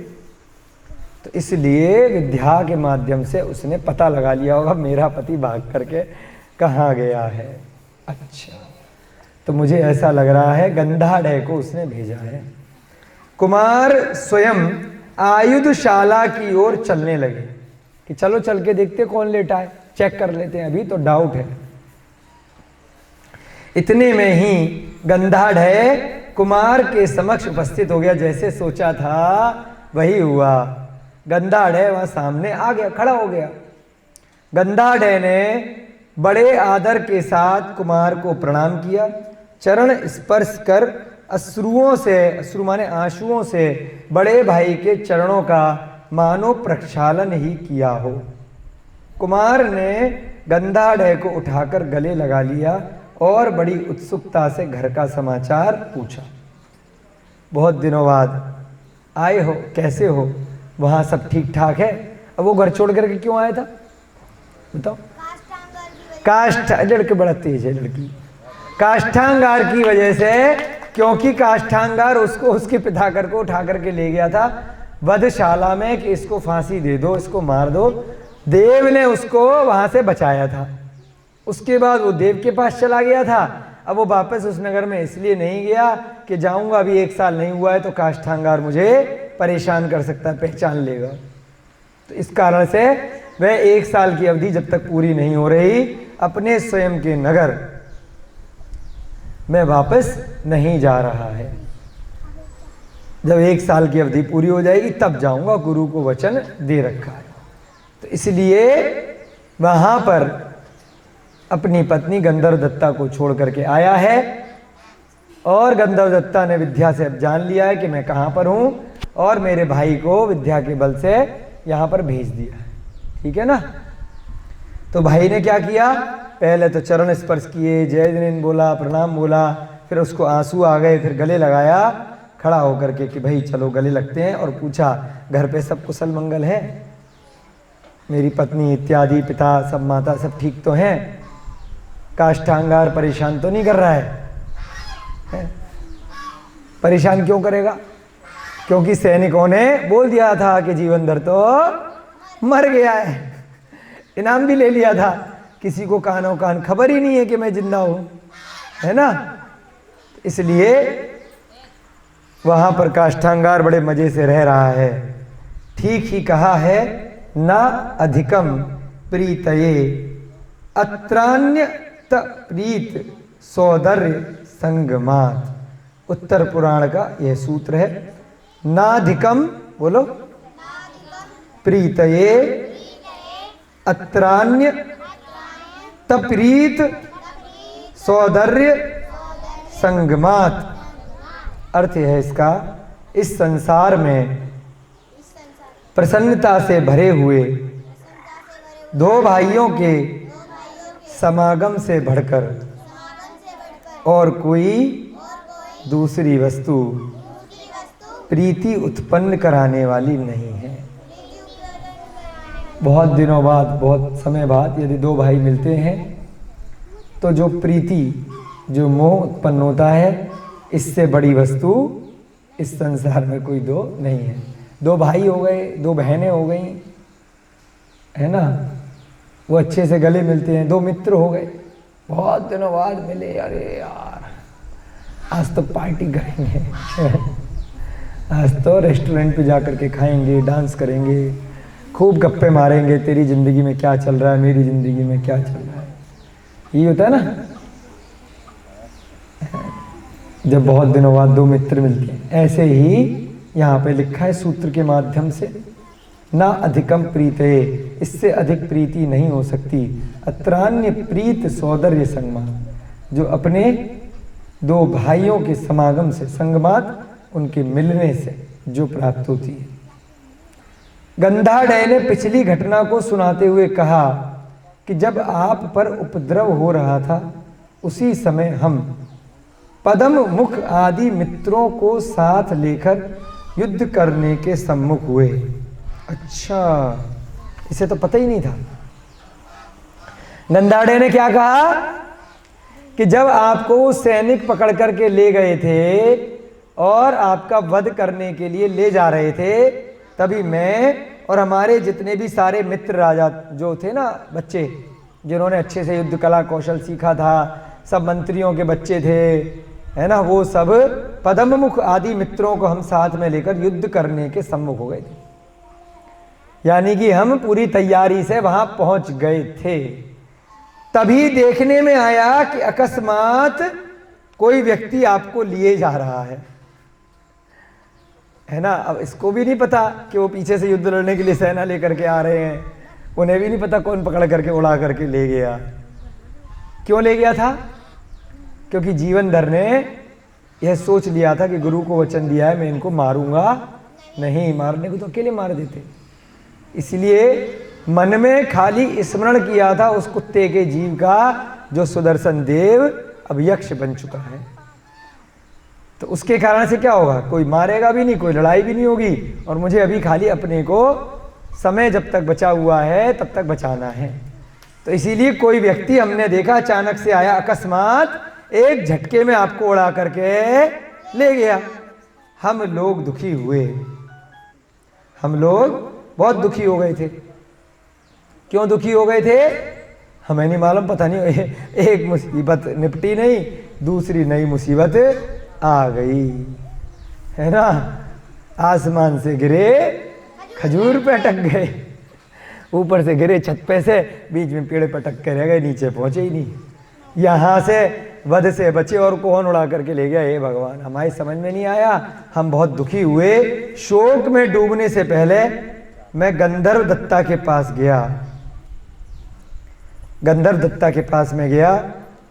तो इसलिए विद्या के माध्यम से उसने पता लगा लिया होगा मेरा पति भाग करके कहाँ गया है। अच्छा, तो मुझे ऐसा लग रहा है गंधाढ़ को उसने भेजा है। कुमार स्वयं आयुधशाला की ओर चलने लगे कि चलो चल के देखते कौन लेटा है, चेक कर लेते हैं, अभी तो डाउट है। इतने में ही गंधाढ़ कुमार के समक्ष उपस्थित हो गया। जैसे सोचा था वही हुआ। गंधाढ़ वहां सामने आ गया, खड़ा हो गया। गंधाढ़ ने बड़े आदर के साथ कुमार को प्रणाम किया, चरण स्पर्श कर अश्रुओं से, अश्रु माने आंसुओं से, बड़े भाई के चरणों का मानो प्रक्षालन ही किया हो। कुमार ने गंधाढ़ को उठाकर गले लगा लिया और बड़ी उत्सुकता से घर का समाचार पूछा। बहुत दिनों बाद आए हो, कैसे हो, वहाँ सब ठीक ठाक है? अब वो घर छोड़ करके क्यों आया था बताओ? लड़के बड़ा तेज है लड़की, काष्ठांगार की वजह से, क्योंकि काष्ठांगार उसको उसके पिताकर को उठा करके ले गया था वधशाला में कि इसको फांसी दे दो, इसको मार दो। देव ने उसको वहां से बचाया था। उसके बाद वो देव के पास चला गया था। अब वो वापस उस नगर में इसलिए नहीं गया कि जाऊंगा, अभी 1 साल नहीं हुआ है तो काष्ठांगार मुझे परेशान कर सकता है, पहचान लेगा। तो इस कारण से वह 1 साल की अवधि जब तक पूरी नहीं हो रही अपने स्वयं के नगर में वापस नहीं जा रहा है। जब 1 साल की अवधि पूरी हो जाएगी तब जाऊंगा, गुरु को वचन दे रखा है। तो इसलिए वहां पर अपनी पत्नी गंधर्व दत्ता को छोड़ करके आया है और गंधर्व दत्ता ने विद्या से अब जान लिया है कि मैं कहाँ पर हूँ और मेरे भाई को विद्या के बल से यहाँ पर भेज दिया है। ठीक है ना? तो भाई ने क्या किया, पहले तो चरण स्पर्श किए, जय जिनेन्द्र बोला, प्रणाम बोला, फिर उसको आंसू आ गए, फिर गले लगाया खड़ा होकर के कि भाई चलो गले लगते हैं, और पूछा घर पे सब कुशल मंगल है, मेरी पत्नी इत्यादि, पिता सब, माता सब ठीक तो हैं, काष्ठांगार परेशान तो नहीं कर रहा है? परेशान क्यों करेगा? क्योंकि सैनिकों ने बोल दिया था कि जीवनधर तो मर गया है, इनाम भी ले लिया था, किसी को कानों कान खबर ही नहीं है कि मैं जिंदा हूं, है ना? इसलिए वहां पर काष्ठांगार बड़े मजे से रह रहा है। ठीक ही कहा है, ना अधिकम प्रीतये अत्रान्य प्रीत सौदर्य संगमात। उत्तर पुराण का यह सूत्र है। नाधिकम, बोलो, प्रीतये अत्रान्य तप्रीत सौदर्य संगमात। अर्थ है इसका, इस संसार में प्रसन्नता से भरे हुए 2 भाइयों के समागम से बढ़कर और कोई दूसरी वस्तु प्रीति उत्पन्न कराने वाली नहीं है। बहुत दिनों बाद, बहुत समय बाद यदि 2 भाई मिलते हैं तो जो प्रीति, जो मोह उत्पन्न होता है, इससे बड़ी वस्तु इस संसार में कोई 2 नहीं है। 2 भाई हो गए, 2 बहनें हो गई, है ना, वो अच्छे से गले मिलते हैं। 2 मित्र हो गए, बहुत दिनों बाद मिले, अरे यार आज तो पार्टी करेंगे आज तो रेस्टोरेंट पे जा कर के खाएंगे, डांस करेंगे, खूब गप्पे मारेंगे, तेरी ज़िंदगी में क्या चल रहा है, मेरी ज़िंदगी में क्या चल रहा है। ये होता है ना जब बहुत दिनों बाद 2 मित्र मिलते हैं। ऐसे ही यहाँ पे लिखा है सूत्र के माध्यम से, ना अधिकम प्रीते, इससे अधिक प्रीति नहीं हो सकती। अत्रान्य प्रीत सौदर्य संगमात, जो अपने 2 भाइयों के समागम से, संगमात उनके मिलने से जो प्राप्त होती है। गंधाढ़ ने पिछली घटना को सुनाते हुए कहा कि जब आप पर उपद्रव हो रहा था उसी समय हम पद्म मुख आदि मित्रों को साथ लेकर युद्ध करने के सम्मुख हुए। अच्छा, इसे तो पता ही नहीं था। गंधाढ़ ने क्या कहा कि जब आपको वो सैनिक पकड़ करके ले गए थे और आपका वध करने के लिए ले जा रहे थे, तभी मैं और हमारे जितने भी सारे मित्र राजा जो थे ना, बच्चे जिन्होंने अच्छे से युद्ध कला कौशल सीखा था, सब मंत्रियों के बच्चे थे, है ना, वो सब पद्ममुख आदि मित्रों को हम साथ में लेकर युद्ध करने के सम्मुख हो गए थे। यानी कि हम पूरी तैयारी से वहां पहुंच गए थे। तभी देखने में आया कि अकस्मात कोई व्यक्ति आपको लिए जा रहा है ना। अब इसको भी नहीं पता कि वो पीछे से युद्ध लड़ने के लिए सेना लेकर के आ रहे हैं, उन्हें भी नहीं पता कौन पकड़ करके उड़ा करके ले गया। क्यों ले गया था? क्योंकि जीवनधर ने यह सोच लिया था कि गुरु को वचन दिया है मैं इनको मारूंगा नहीं, मारने को तो अकेले मार देते। इसलिए मन में खाली स्मरण किया था उस कुत्ते के जीव का जो सुदर्शन देव अब यक्ष बन चुका है। तो उसके कारण से क्या होगा, कोई मारेगा भी नहीं, कोई लड़ाई भी नहीं होगी, और मुझे अभी खाली अपने को समय जब तक बचा हुआ है तब तक बचाना है। तो इसीलिए कोई व्यक्ति हमने देखा अचानक से आया, अकस्मात एक झटके में आपको उड़ा करके ले गया। हम लोग दुखी हुए, हम लोग बहुत दुखी हो गए थे। क्यों दुखी हो गए थे हमें नहीं मालूम, पता नहीं एक मुसीबत निपटी नहीं, दूसरी नई मुसीबत आ गई, है ना। आसमान से गिरे खजूर पे अटक गए, ऊपर से गिरे छत पे से, बीच में पेड़ पे अटक के रह गए, नीचे पहुंचे ही नहीं। यहाँ से वध से बचे और कौन उड़ा करके ले गया, हे भगवान, हमारी समझ में नहीं आया। हम बहुत दुखी हुए। शोक में डूबने से पहले मैं गंधर्व दत्ता के पास गया। गंधर्व दत्ता के पास में गया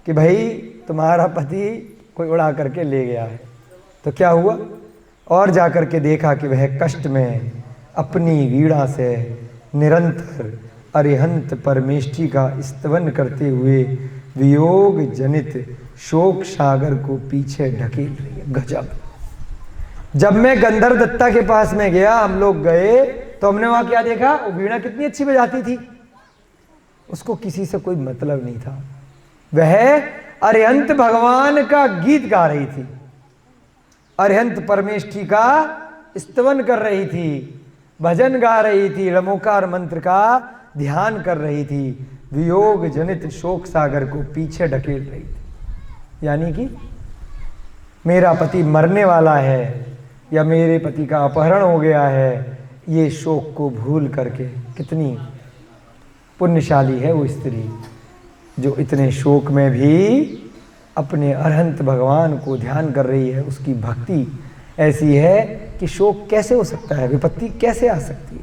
कि भाई तुम्हारा पति कोई उड़ा करके ले गया है। तो क्या हुआ, और जाकर के देखा कि वह कष्ट में अपनी वीणा से निरंतर अरिहंत परमेष्ठी का स्तवन करते हुए वियोग जनित शोक सागर को पीछे ढकेल रही है। गजब। जब मैं गंधर्व दत्ता के पास में गया, हम लोग गए, तो हमने वहां क्या देखा, वो वीणा कितनी अच्छी बजाती थी, उसको किसी से कोई मतलब नहीं था। वह अरिहंत भगवान का गीत गा रही थी, अरिहंत परमेष्ठी का स्तवन कर रही थी, भजन गा रही थी, रमोकार मंत्र का ध्यान कर रही थी, वियोग जनित शोक सागर को पीछे ढकेल रही थी। यानी कि मेरा पति मरने वाला है या मेरे पति का अपहरण हो गया है, ये शोक को भूल करके, कितनी पुण्यशाली है वो स्त्री जो इतने शोक में भी अपने अरहंत भगवान को ध्यान कर रही है। उसकी भक्ति ऐसी है कि शोक कैसे हो सकता है, विपत्ति कैसे आ सकती है।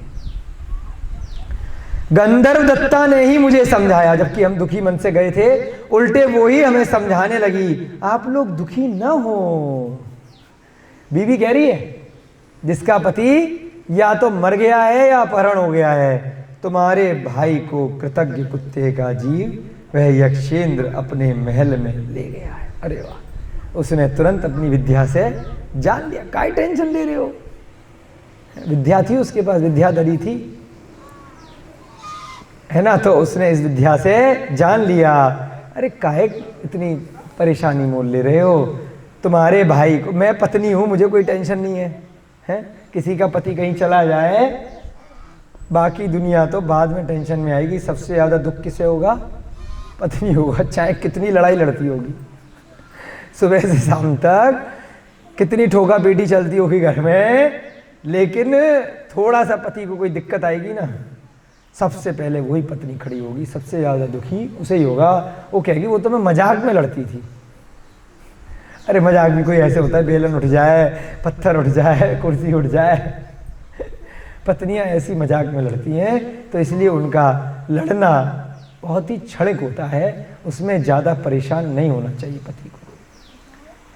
गंधर्व दत्ता ने ही मुझे समझाया, जबकि हम दुखी मन से गए थे, उल्टे वो ही हमें समझाने लगी, आप लोग दुखी न हो। बीवी कह रही है जिसका पति या तो मर गया है या अपहरण हो गया है, तुम्हारे भाई को कृतज्ञ कुत्ते का जीव वह यक्षेंद्र अपने महल में ले गया है। अरे वाह, उसने तुरंत अपनी विद्या से जान लिया। काहे टेंशन ले रहे हो, विद्या थी उसके पास, विद्याधरी थी, है ना। तो उसने इस विद्या से जान लिया, अरे काहे इतनी परेशानी मोल ले रहे हो, तुम्हारे भाई को, मैं पत्नी हूं, मुझे कोई टेंशन नहीं है, हैं? किसी का पति कहीं चला जाए, बाकी दुनिया तो बाद में टेंशन में आएगी। सबसे ज्यादा दुख किसे होगा, पत्नी होगा, चाहे कितनी लड़ाई लड़ती होगी, सुबह से शाम तक कितनी ठोका पीटी चलती होगी घर में, लेकिन थोड़ा सा पति को कोई दिक्कत आएगी ना, सबसे पहले वही पत्नी खड़ी होगी, सबसे ज़्यादा दुखी उसे ही होगा। वो कहेगी वो तो मैं मजाक में लड़ती थी। अरे मजाक भी कोई ऐसे होता है, बेलन उठ जाए, पत्थर उठ जाए, कुर्सी उठ जाए, पत्नियां ऐसी मजाक में लड़ती हैं। तो इसलिए उनका लड़ना बहुत ही क्षणिक होता है, उसमें ज़्यादा परेशान नहीं होना चाहिए पति को,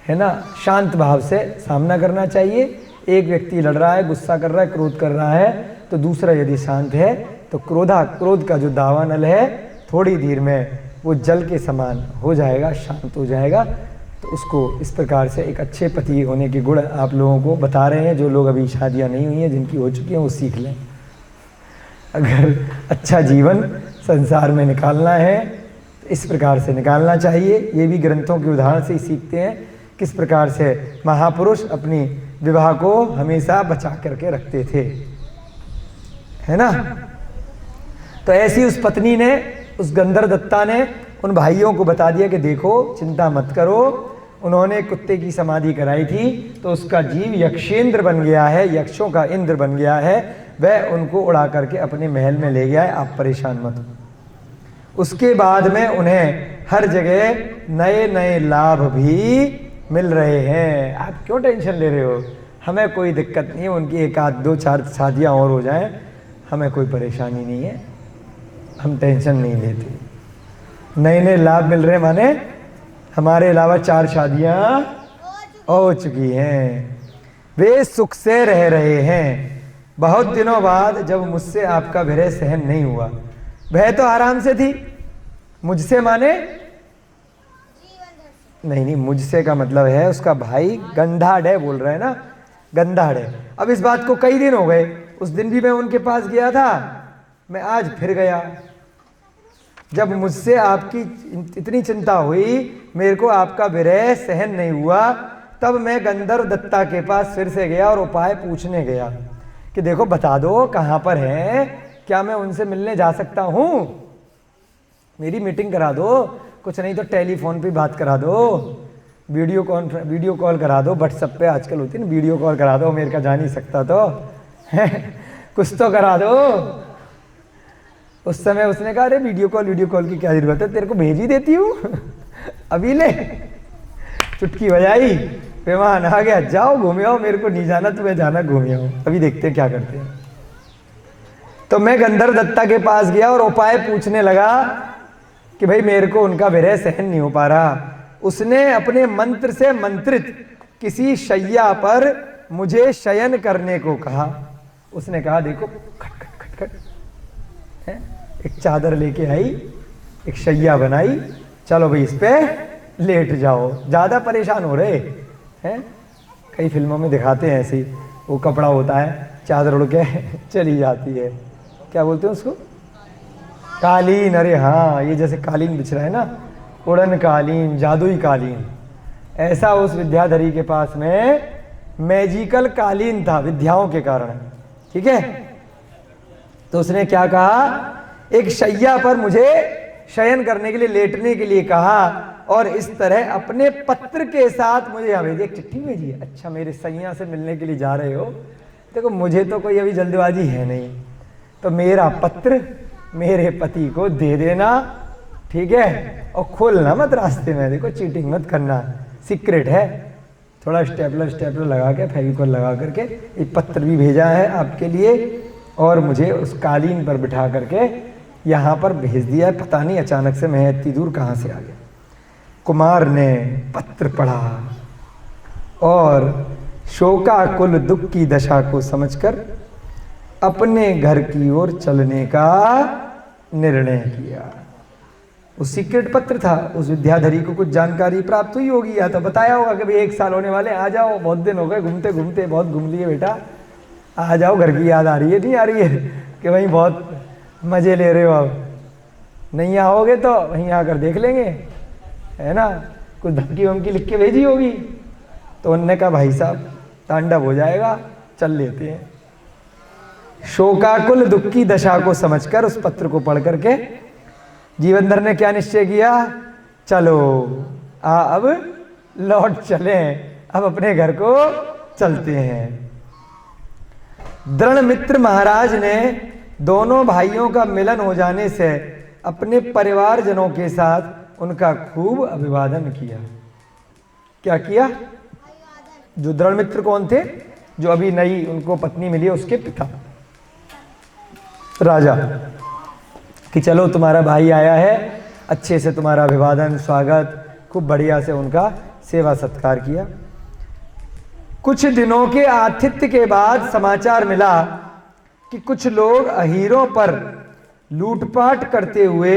है ना। शांत भाव से सामना करना चाहिए। एक व्यक्ति लड़ रहा है, गुस्सा कर रहा है, क्रोध कर रहा है, तो दूसरा यदि शांत है तो क्रोध का जो दावानल है थोड़ी देर में वो जल के समान हो जाएगा, शांत हो जाएगा। तो उसको इस प्रकार से एक अच्छे पति होने के गुण आप लोगों को बता रहे हैं। जो लोग अभी शादियां नहीं हुई हैं, जिनकी हो चुकी हैं, वो सीख लें। अगर अच्छा जीवन संसार में निकालना है इस प्रकार से निकालना चाहिए। ये भी ग्रंथों के उदाहरण से ही सीखते हैं किस प्रकार से महापुरुष अपनी विवाह को हमेशा बचा करके रखते थे, है ना। तो ऐसी उस पत्नी ने, उस गंधर्व दत्ता ने उन भाइयों को बता दिया कि देखो चिंता मत करो, उन्होंने कुत्ते की समाधि कराई थी तो उसका जीव यक्षेंद्र बन गया है, यक्षों का इंद्र बन गया है, वह उनको उड़ा करके अपने महल में ले गया है, आप परेशान मत हो। उसके बाद में उन्हें हर जगह नए नए लाभ भी मिल रहे हैं। आप क्यों टेंशन ले रहे हो, हमें कोई दिक्कत नहीं है, उनकी एक आध दो चार शादियाँ और हो जाएं, हमें कोई परेशानी नहीं है, हम टेंशन नहीं लेते। नए नए लाभ मिल रहे माने हमारे अलावा 4 शादियाँ हो चुकी हैं, वे सुख से रह रहे हैं। बहुत दिनों बाद जब मुझसे आपका विरह सहन नहीं हुआ, वह तो आराम से थी, मुझसे माने नहीं, मुझसे का मतलब है उसका भाई गंधाढ़ है, बोल रहे हैं ना, गंधाढ़ है। अब इस बात को कई दिन हो गए, उस दिन भी मैं उनके पास गया था, मैं आज फिर गया। जब मुझसे आपकी इतनी चिंता हुई, मेरे को आपका विरह सहन नहीं हुआ, तब मैं गंधर्व दत्ता के पास फिर से गया और उपाय पूछने गया कि देखो बता दो कहाँ पर हैं, क्या मैं उनसे मिलने जा सकता हूँ, मेरी मीटिंग करा दो, कुछ नहीं तो टेलीफोन पे बात करा दो, वीडियो कॉल करा दो, व्हाट्सएप पे आजकल होती है ना, वीडियो कॉल करा दो, मेरे का जा नहीं सकता तो कुछ तो करा दो। उस समय उसने कहा अरे वीडियो कॉल की क्या जरूरत है, तेरे को भेज ही देती हूँ अभी ले, चुटकी बजाई, विमान आ गया, जाओ घूमे आओ, मेरे को नहीं जाना, तुम्हें जाना घूमे आओ, अभी देखते हैं क्या करते हैं। तो मैं गंधर्व दत्ता के पास गया और उपाय पूछने लगा कि भाई मेरे को उनका विरह सहन नहीं हो पा रहा। उसने अपने मंत्र से मंत्रित किसी शैया पर मुझे शयन करने को कहा। उसने कहा देखो खट खट खट खट है, एक चादर लेके आई, एक शैया बनाई, चलो भाई इस पे लेट जाओ, ज्यादा परेशान हो रहे हैं, कई फिल्मों में दिखाते हैं ऐसे, वो कपड़ा होता है, चादर उड़ के चली जाती है, क्या बोलते हैं उसको, कालीन। अरे हाँ, ये जैसे कालीन बिछ रहा है ना, उड़न कालीन, जादुई कालीन, ऐसा उस विद्याधरी के पास में मैजिकल कालीन था विद्याओं के कारण, ठीक है। तो उसने क्या कहा, एक शैया पर मुझे शयन करने के लिए, लेटने के लिए कहा, और इस तरह अपने पत्र के साथ मुझे यहाँ भेजी, एक चिट्ठी भेजी है। अच्छा मेरे सैया से मिलने के लिए जा रहे हो, देखो मुझे तो कोई अभी जल्दबाजी है नहीं, तो मेरा पत्र मेरे पति को दे देना, ठीक है, और खोलना मत रास्ते में, देखो चीटिंग मत करना, सीक्रेट है। थोड़ा स्टेपलर लगा के, फेविकॉल लगा करके एक पत्र भी भेजा है आपके लिए, और मुझे उस कालीन पर बिठा करके यहाँ पर भेज दिया है। पता नहीं अचानक से मैं इतनी दूर कहाँ से आ गया। कुमार ने पत्र पढ़ा और शोकाकुल दुख की दशा को समझकर अपने घर की ओर चलने का निर्णय किया। वो सीक्रेट पत्र था, उस विद्याधरी को कुछ जानकारी प्राप्त हुई होगी, या तो बताया होगा कि भाई 1 साल होने वाले, आ जाओ, बहुत दिन हो गए घूमते घूमते, बहुत घूम लिए बेटा, आ जाओ, घर की याद आ रही है, नहीं आ रही है कि भाई बहुत मजे ले रहे हो, अब नहीं आओगे तो वहीं आकर देख लेंगे, है ना, कुछ धमकी वमकी लिख के भेजी होगी। तो उनने कहा भाई साहब तांडव हो जाएगा, चल लेते हैं। शोकाकुल दुख की दशा को समझकर उस पत्र को पढ़ करके जीवनधर ने क्या निश्चय किया, चलो अब लौट चले, अब अपने घर को चलते हैं। दृढ़मित्र महाराज ने दोनों भाइयों का मिलन हो जाने से अपने परिवारजनों के साथ उनका खूब अभिवादन किया। क्या किया, जो दृढ़मित्र कौन थे, जो अभी नई उनको पत्नी मिली है, उसके पिता राजा, कि चलो तुम्हारा भाई आया है, अच्छे से तुम्हारा अभिवादन स्वागत, खूब बढ़िया से उनका सेवा सत्कार किया। कुछ दिनों के आतिथ्य के बाद समाचार मिला कि कुछ लोग अहीरों पर लूटपाट करते हुए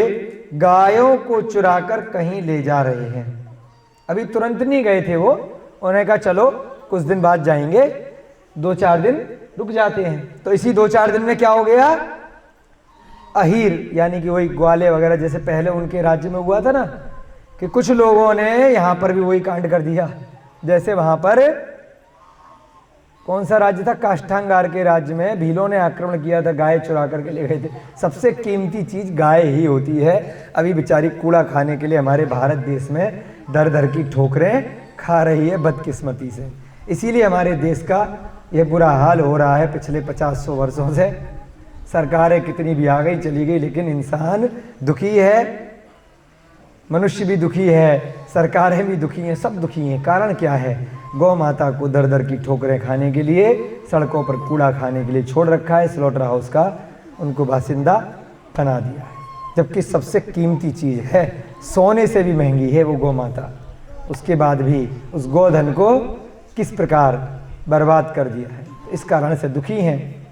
गायों को चुराकर कहीं ले जा रहे हैं। अभी तुरंत नहीं गए थे वो, उन्होंने कहा चलो कुछ दिन बाद जाएंगे, 2-4 दिन रुक जाते हैं। तो इसी 2-4 दिन में क्या हो गया, अहीर यानी कि वही ग्वाले वगैरह जैसे पहले उनके राज्य में हुआ था ना, कि कुछ लोगों ने यहाँ पर भी वही कांड कर दिया। जैसे वहाँ पर कौन सा राज्य था, काष्ठांगार के राज्य में भीलों ने आक्रमण किया था, गाय चुरा करके ले गए थे। सबसे कीमती चीज़ गाय ही होती है। अभी बेचारी कूड़ा खाने के लिए हमारे भारत देश में दर दर की ठोकरें खा रही है बदकिस्मती से। इसीलिए हमारे देश का यह बुरा हाल हो रहा है पिछले 50-100 वर्षों से। सरकारें कितनी भी आ गई चली गई, लेकिन इंसान दुखी है, मनुष्य भी दुखी है, सरकारें भी दुखी हैं, सब दुखी हैं। कारण क्या है? गौ माता को दर दर की ठोकरें खाने के लिए, सड़कों पर कूड़ा खाने के लिए छोड़ रखा है, स्लॉटर हाउस का उनको बासिंदा बना दिया है। जबकि सबसे कीमती चीज़ है, सोने से भी महंगी है वो गौ माता, उसके बाद भी उस गोधन को किस प्रकार बर्बाद कर दिया है। इस कारण से दुखी हैं।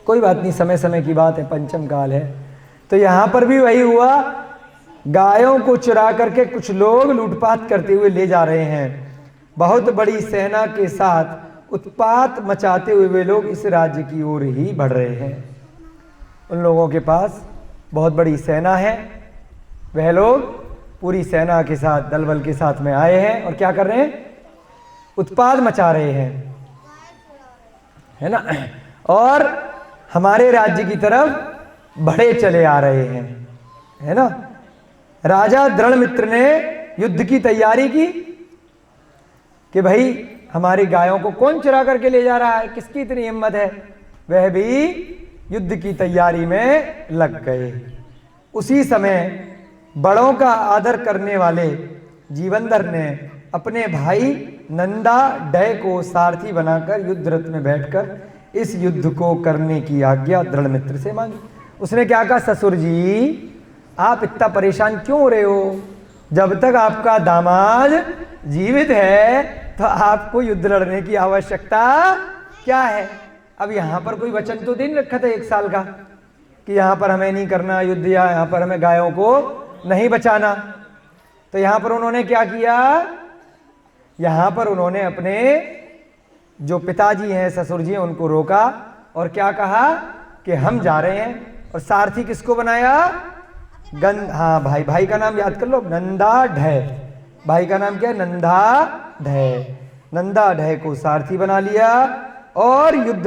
कोई बात नहीं, समय समय की बात है, पंचम काल है। तो यहाँ पर भी वही हुआ, गायों को चुरा करके कुछ लोग लूटपाट करते हुए ले जा रहे हैं। बहुत बड़ी सेना के साथ उत्पात मचाते हुए वे लोग इस राज्य की ओर ही बढ़ रहे हैं। उन लोगों के पास बहुत बड़ी सेना है, वह लोग पूरी सेना के साथ दल बल के साथ में आए हैं और क्या कर रहे हैं? उत्पात मचा रहे हैं, है ना। और हमारे राज्य की तरफ बढ़े चले आ रहे हैं, है ना। राजा दृढ़मित्र ने युद्ध की तैयारी की कि भाई हमारी गायों को कौन चुरा करके ले जा रहा है, किसकी इतनी हिम्मत है। वह भी युद्ध की तैयारी में लग गए। उसी समय बड़ों का आदर करने वाले जीवंधर ने अपने भाई नंदा डय को सारथी बनाकर युद्ध रथ में बैठकर इस युद्ध को करने की आज्ञा दृढ़मित्र से मांगी। उसने क्या कहा? ससुर जी, आप इतना परेशान क्यों हो रहे हो? जब तक आपका दामाद जीवित है तो आपको युद्ध लड़ने की आवश्यकता क्या है? अब यहाँ पर कोई वचन तो दे नहीं रखा था 1 साल का कि यहाँ पर हमें नहीं करना युद्ध, या यहाँ पर हमें गायों को नहीं बचाना। तो यहाँ पर उन्होंने क्या किया? यहाँ पर उन्होंने अपने जो पिताजी हैं, ससुर जी हैं, उनको रोका और क्या कहा कि हम जा रहे हैं। और सारथी किसको बनाया? हाँ, भाई का नाम याद कर लो, नंदा ढय। भाई का नाम क्या है? नंदा ढय। नंदा ढय को सारथी बना लिया और युद्ध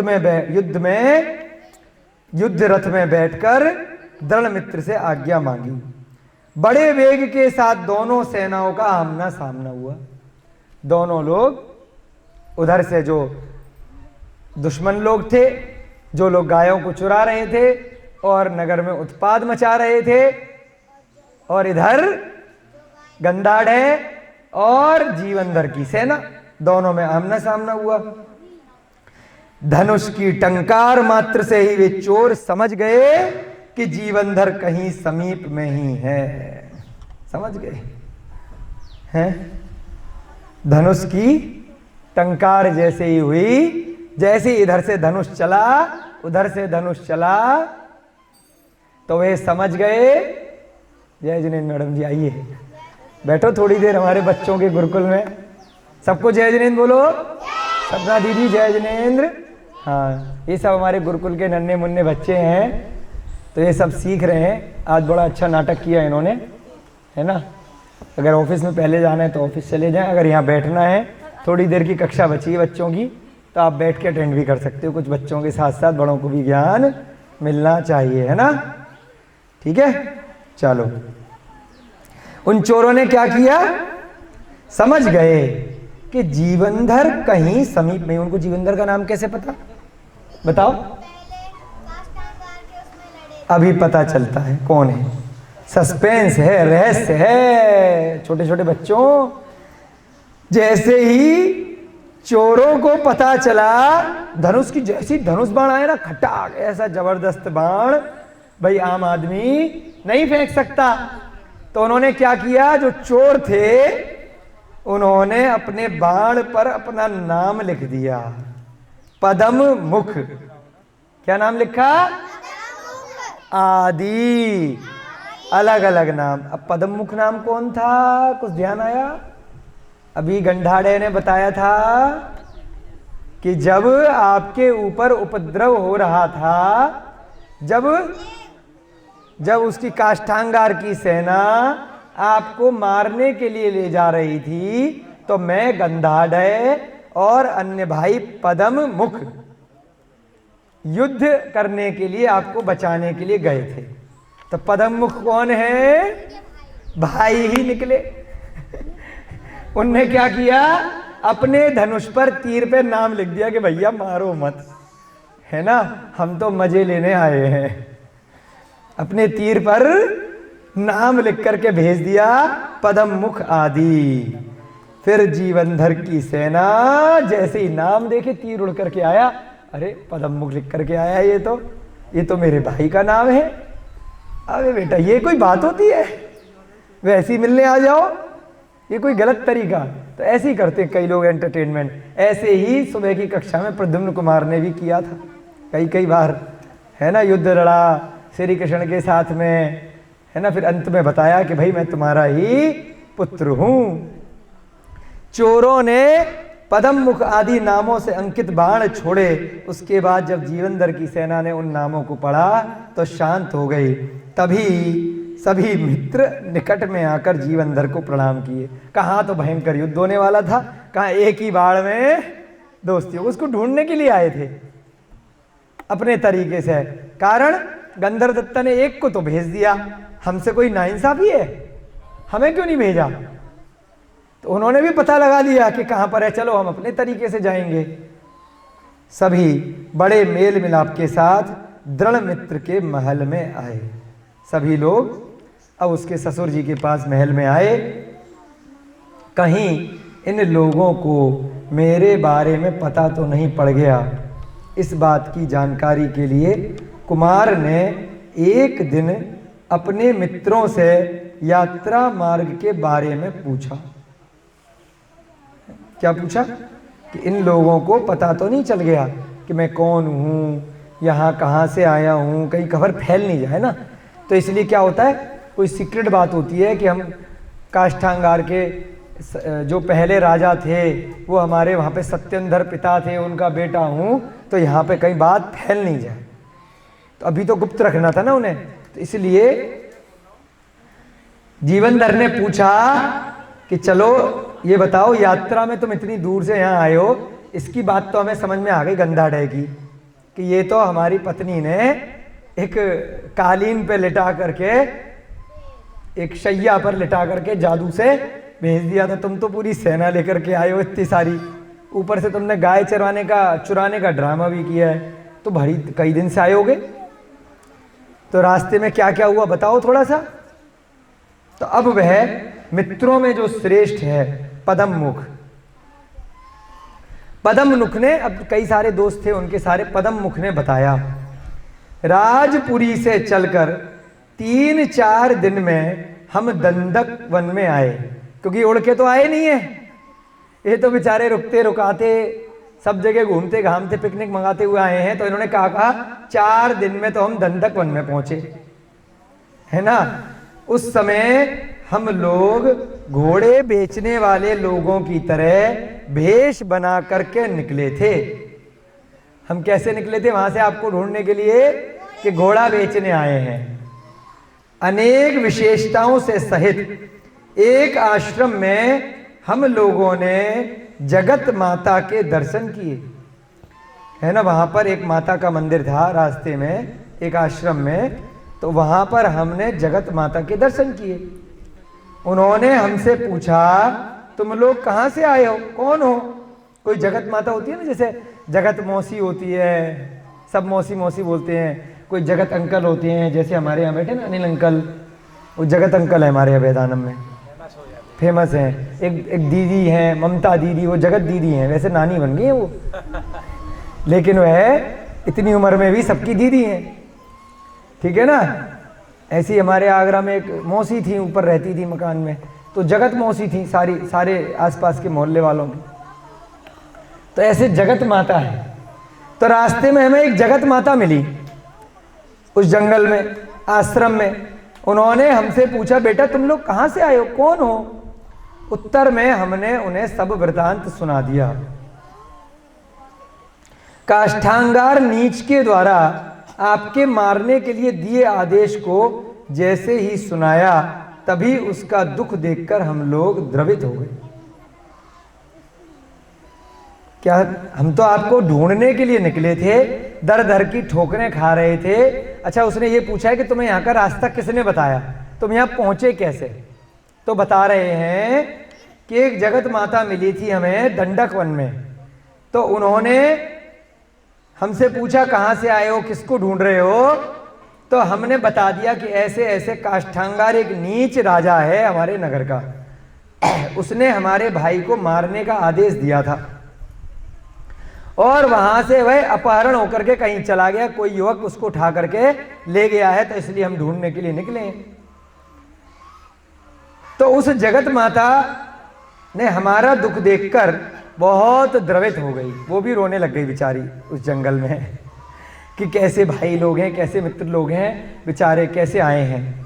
रथ में बैठकर दृढ़मित्र से आज्ञा मांगी। बड़े वेग के साथ दोनों सेनाओं का आमना सामना हुआ। दोनों लोग, उधर से जो दुश्मन लोग थे, जो लोग गायों को चुरा रहे थे और नगर में उत्पात मचा रहे थे, और इधर गंधाढ़ और जीवंधर की सेना, दोनों में आमना सामना हुआ। धनुष की टंकार मात्र से ही वे चोर समझ गए कि जीवंधर कहीं समीप में ही है। समझ गए हैं? धनुष की टंकार जैसे ही हुई, जैसे इधर से धनुष चला, उधर से धनुष चला, तो वे समझ गए। जय जिनेन्द्र मैडम जी, आइए बैठो थोड़ी देर हमारे बच्चों के गुरुकुल में। सबको जय जिनेन्द्र बोलो। सपना दीदी जय जिनेन्द्र। हाँ, ये सब हमारे गुरुकुल के नन्हे मुन्ने बच्चे हैं, तो ये सब सीख रहे हैं। आज बड़ा अच्छा नाटक किया इन्होंने, है ना। अगर ऑफिस में पहले जाना है तो ऑफिस चले जाएं, अगर यहाँ बैठना है, थोड़ी देर की कक्षा बची है बच्चों की, तो आप बैठ के अटेंड भी कर सकते हो। कुछ बच्चों के साथ साथ बड़ों को भी ज्ञान मिलना चाहिए, है ना। ठीक है, चलो। उन चोरों ने क्या किया? समझ गए कि जीवंधर कहीं समीप में। उनको जीवंधर का नाम कैसे पता? बताओ। अभी पता चलता है कौन है। सस्पेंस है, रहस्य है। छोटे छोटे बच्चों, जैसे ही चोरों को पता चला, धनुष की जैसी धनुष बाण आया ना, खटाक, ऐसा जबरदस्त बाण भाई आम आदमी नहीं फेंक सकता। तो उन्होंने क्या किया? जो चोर थे उन्होंने अपने बाण पर अपना नाम लिख दिया, पद्म मुख। क्या नाम लिखा? आदि। अलग अलग नाम। अब पद्म मुख नाम कौन था? कुछ ध्यान आया? अभी गंधाढ़े ने बताया था कि जब आपके ऊपर उपद्रव हो रहा था, जब जब उसकी काष्ठांगार की सेना आपको मारने के लिए ले जा रही थी तो मैं गंधाढ़ और अन्य भाई पद्म मुख युद्ध करने के लिए आपको बचाने के लिए गए थे। तो पद्म मुख कौन है? भाई ही निकले। उनने क्या किया? अपने धनुष पर तीर पे नाम लिख दिया कि भैया मारो मत, है ना, हम तो मजे लेने आए हैं। अपने तीर पर नाम लिख करके भेज दिया पद्म मुख आदि। फिर जीवनधर की सेना जैसे ही नाम देखे तीर उड़ करके आया, अरे पद्म मुख लिख करके आया, ये तो मेरे भाई का नाम है। अरे बेटा ये कोई बात होती है? वैसे ही मिलने आ जाओ, ये कोई गलत तरीका? तो ऐसे ही करते हैं कई लोग एंटरटेनमेंट। ऐसे ही सुबह की कक्षा में प्रद्युम्न कुमार ने भी किया था कई बार, है ना, युद्ध लड़ा श्री कृष्ण के साथ में, है ना। फिर अंत में बताया कि भाई मैं तुम्हारा ही पुत्र हूं। चोरों ने पद्म मुख आदि नामों से अंकित बाण छोड़े। उसके बाद जब जीवनधर की सेना ने उन नामों को पढ़ा तो शांत हो गई। तभी सभी मित्र निकट में आकर जीवनधर को प्रणाम किए। कहाँ तो भयंकर युद्ध होने वाला था, कहाँ एक ही बाढ़ में दोस्ती। उसको ढूंढने के लिए आए थे अपने तरीके से। कारण गंधर्व ने एक को तो भेज दिया, हमसे कोई नाइंसाफी है, हमें क्यों नहीं भेजा? तो उन्होंने भी पता लगा लिया कि कहां पर है, चलो हम अपने तरीके से जाएंगे। सभी बड़े मेल मिलाप के साथ दृढ़ मित्र के महल में आए। सभी लोग अब उसके ससुर जी के पास महल में आए। कहीं इन लोगों को मेरे बारे में पता तो नहीं पड़ गया? इस बात की जानकारी के लिए कुमार ने एक दिन अपने मित्रों से यात्रा मार्ग के बारे में पूछा। क्या पूछा? कि इन लोगों को पता तो नहीं चल गया कि मैं कौन हूँ, यहाँ कहाँ से आया हूँ, कहीं खबर फैल नहीं जाए ना। तो इसलिए क्या होता है, कोई सीक्रेट बात होती है कि हम काष्ठांगार के जो पहले राजा थे वो हमारे वहाँ पे सत्येंद्र पिता थे, उनका बेटा हूँ, तो यहाँ पे कहीं बात फैल नहीं जाए। तो अभी तो गुप्त रखना था ना उन्हें। तो इसलिए जीवनधर ने पूछा कि चलो ये बताओ, यात्रा में तुम इतनी दूर से यहाँ आए हो, इसकी बात तो हमें समझ में आ गई गंधाढ़ की, कि ये तो हमारी पत्नी ने एक कालीन पे लिटा करके, एक शैया पर लिटा करके जादू से भेज दिया था। तुम तो पूरी सेना लेकर के आए हो इतनी सारी, ऊपर से तुमने गाय चुराने का ड्रामा भी किया है, तो भारी कई दिन से आए होगे। तो रास्ते में क्या क्या हुआ बताओ थोड़ा सा। तो अब वह मित्रों में जो श्रेष्ठ है पद्म मुख ने, अब कई सारे दोस्त थे उनके सारे, पद्म मुख ने बताया, राजपुरी से चलकर 3-4 दिन में हम दंडक वन में आए। क्योंकि उड़ के तो आए नहीं है, ये तो बेचारे रुकते रुकाते सब जगह घूमते घामते पिकनिक मंगाते हुए आए हैं। तो इन्होंने कहा 4 दिन में तो हम दंडक वन में पहुंचे, है ना। उस समय हम लोग घोड़े बेचने वाले लोगों की तरह भेष बना करके निकले थे। हम कैसे निकले थे वहां से आपको ढूंढने के लिए? कि घोड़ा बेचने आए हैं। अनेक विशेषताओं से सहित एक आश्रम में हम लोगों ने जगत माता के दर्शन किए, है ना। वहां पर एक माता का मंदिर था रास्ते में, एक आश्रम में, तो वहां पर हमने जगत माता के दर्शन किए। उन्होंने हमसे पूछा, तुम लोग कहाँ से आए हो, कौन हो? कोई जगत माता होती है ना, जैसे जगत मौसी होती है, सब मौसी मौसी बोलते हैं। कोई जगत अंकल होते हैं, जैसे हमारे यहाँ बैठे ना अनिल अंकल, वो जगत अंकल है हमारे यहाँ वेदानम में, फेमस हैं। एक दीदी हैं ममता दीदी, वो जगत दीदी हैं, वैसे नानी बन गई है वो, लेकिन वह इतनी उम्र में भी सबकी दीदी हैं, ठीक है ना। ऐसी हमारे आगरा में एक मौसी थी, ऊपर रहती थी मकान में, तो जगत मौसी थी सारे आसपास के मोहल्ले वालों की। तो ऐसे जगत माता है। तो रास्ते में हमें एक जगत माता मिली उस जंगल में, आश्रम में। उन्होंने हमसे पूछा, बेटा तुम लोग कहाँ से आए हो, कौन हो? उत्तर में हमने उन्हें सब वृतांत सुना दिया। काष्ठांगार नीच के द्वारा आपके मारने के लिए दिए आदेश को जैसे ही सुनाया तभी उसका दुख देखकर हम लोग द्रवित हो गए। क्या हम तो आपको ढूंढने के लिए निकले थे, दर दर की ठोकरें खा रहे थे। अच्छा, उसने ये पूछा है कि तुम्हें यहाँ का रास्ता किसने बताया, तुम यहाँ पहुंचे कैसे? तो बता रहे हैं कि एक जगत माता मिली थी हमें दंडक वन में, तो उन्होंने हमसे पूछा कहाँ से आए हो, किसको ढूंढ रहे हो? तो हमने बता दिया कि ऐसे ऐसे काष्ठांगार एक नीच राजा है हमारे नगर का, उसने हमारे भाई को मारने का आदेश दिया था और वहां से वह अपहरण होकर के कहीं चला गया, कोई युवक उसको उठा करके ले गया है, तो इसलिए हम ढूंढने के लिए निकले हैं। तो उस जगत माता ने हमारा दुख देखकर बहुत द्रवित हो गई, वो भी रोने लग गई बेचारी उस जंगल में कि कैसे भाई लोग हैं, कैसे मित्र लोग हैं, बेचारे कैसे आए हैं।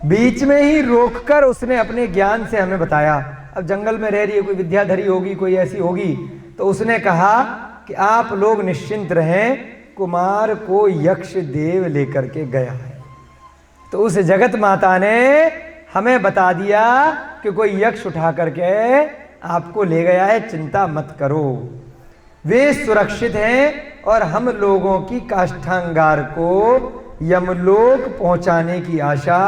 बीच में ही रोककर उसने अपने ज्ञान से हमें बताया। अब जंगल में रह रही है, कोई विद्याधरी होगी, कोई ऐसी होगी, तो उसने कहा कि आप लोग निश्चिंत रहें, कुमार को यक्ष देव लेकर के गया है। तो उस जगत माता ने हमें बता दिया कि कोई यक्ष उठा करके आपको ले गया है, चिंता मत करो, वे सुरक्षित हैं और हम लोगों की काष्ठांगार को यमलोक पहुंचाने की आशा